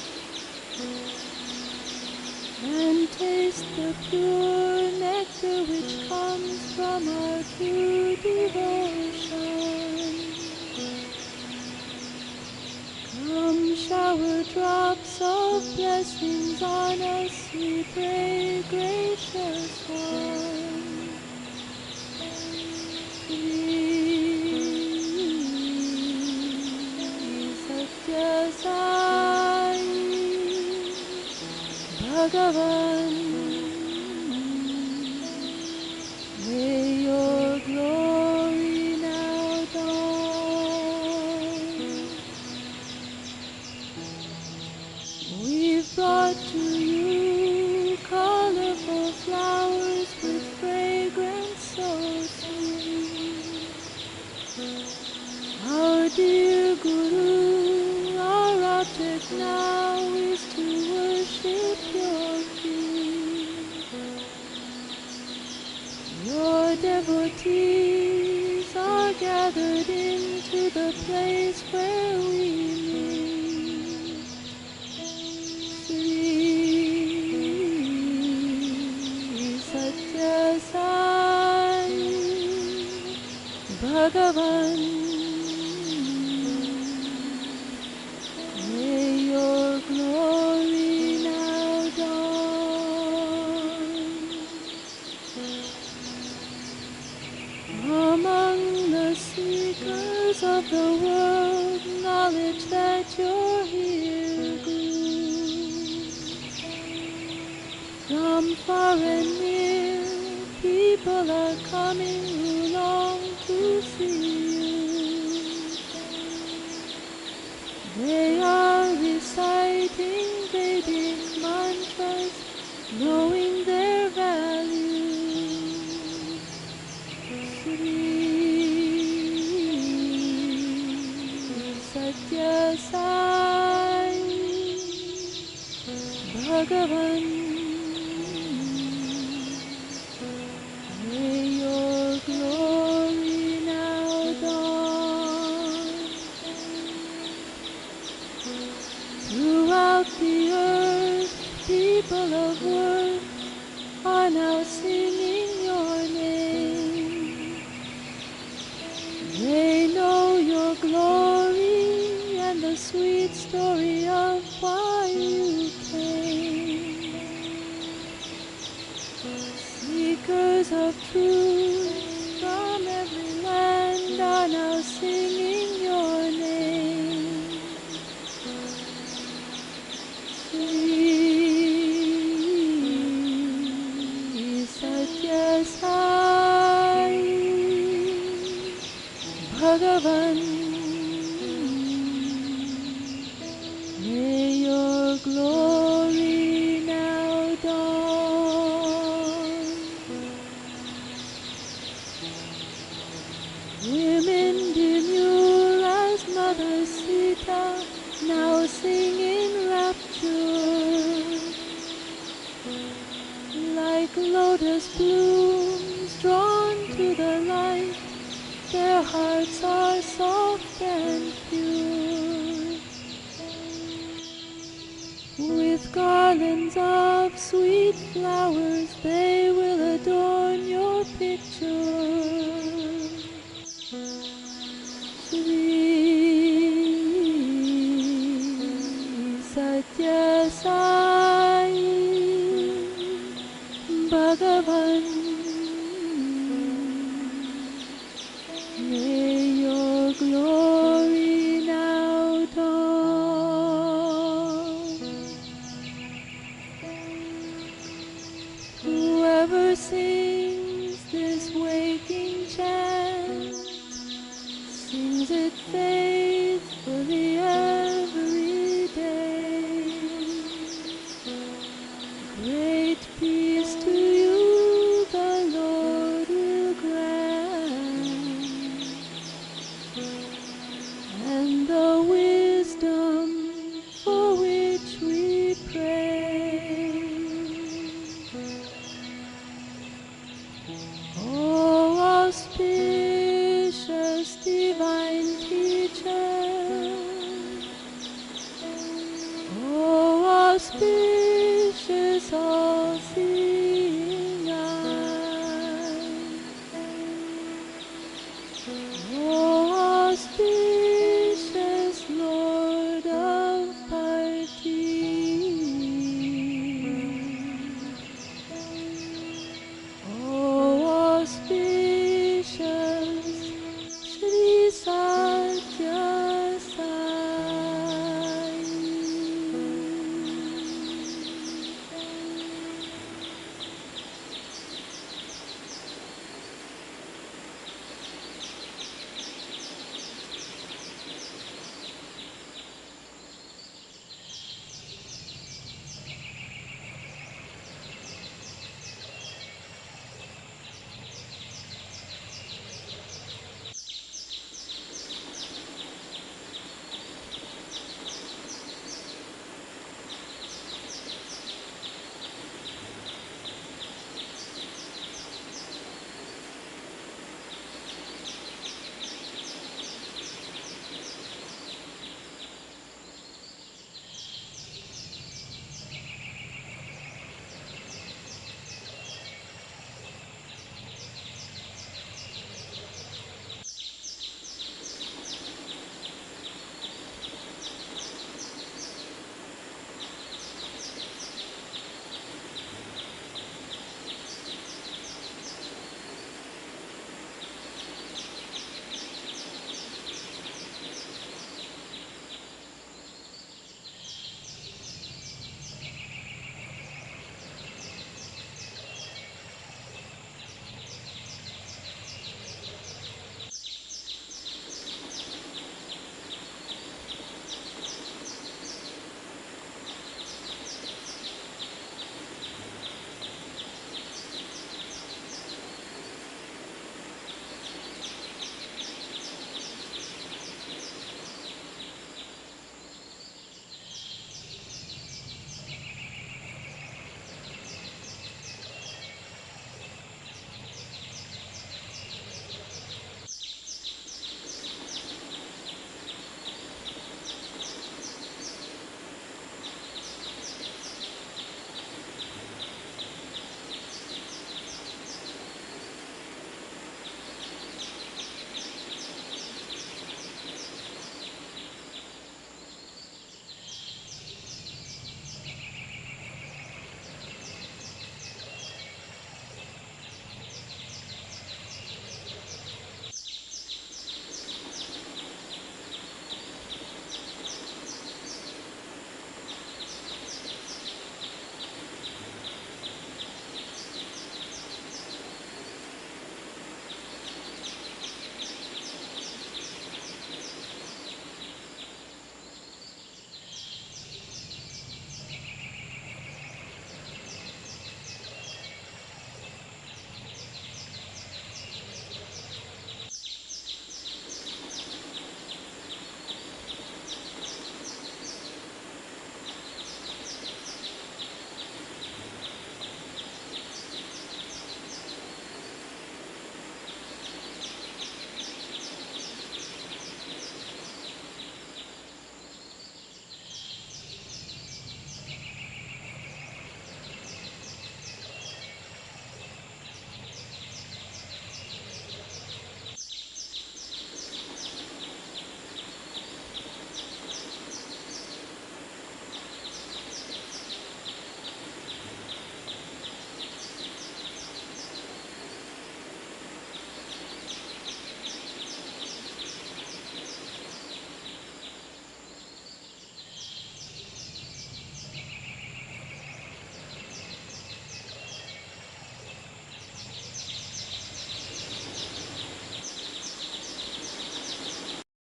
and taste the pure nectar which comes from our true devotion. Come shower drops of blessings on us, we pray, gracious one. Sathya Sai Bhagavan, may your glory now dawn. We've brought to you colorful flowers with fragrance so sweet. Our dear Guru, our object now is to worship your feet. Your devotees are gathered into the place where we meet. Sri Sathya Sai Bhagavan, may your glory now dawn. Among the seekers of the world, knowledge that you're here grew. From far and near, people are coming who long to see you. They are reciting Vedic mantras, knowing their value. Sri Sathya Sai Bhagavan, may your glory now dawn. Throughout the earth, people of worth are now singing your name. They know your glory and the sweet story of why you came. Seekers of truth from every land are now singing your name. Sri Sathya Sai Bhagavan, may your glory now dawn. Women demure as Mother Sita sing in rapture, like lotus blooms drawn to the light. Their hearts are soft and pure. With garlands of sweet flowers they will adorn your picture. Shri Sathya Sai Bhagavan, may your glory now dawn. Whoever sings this waking chant sings it faithfully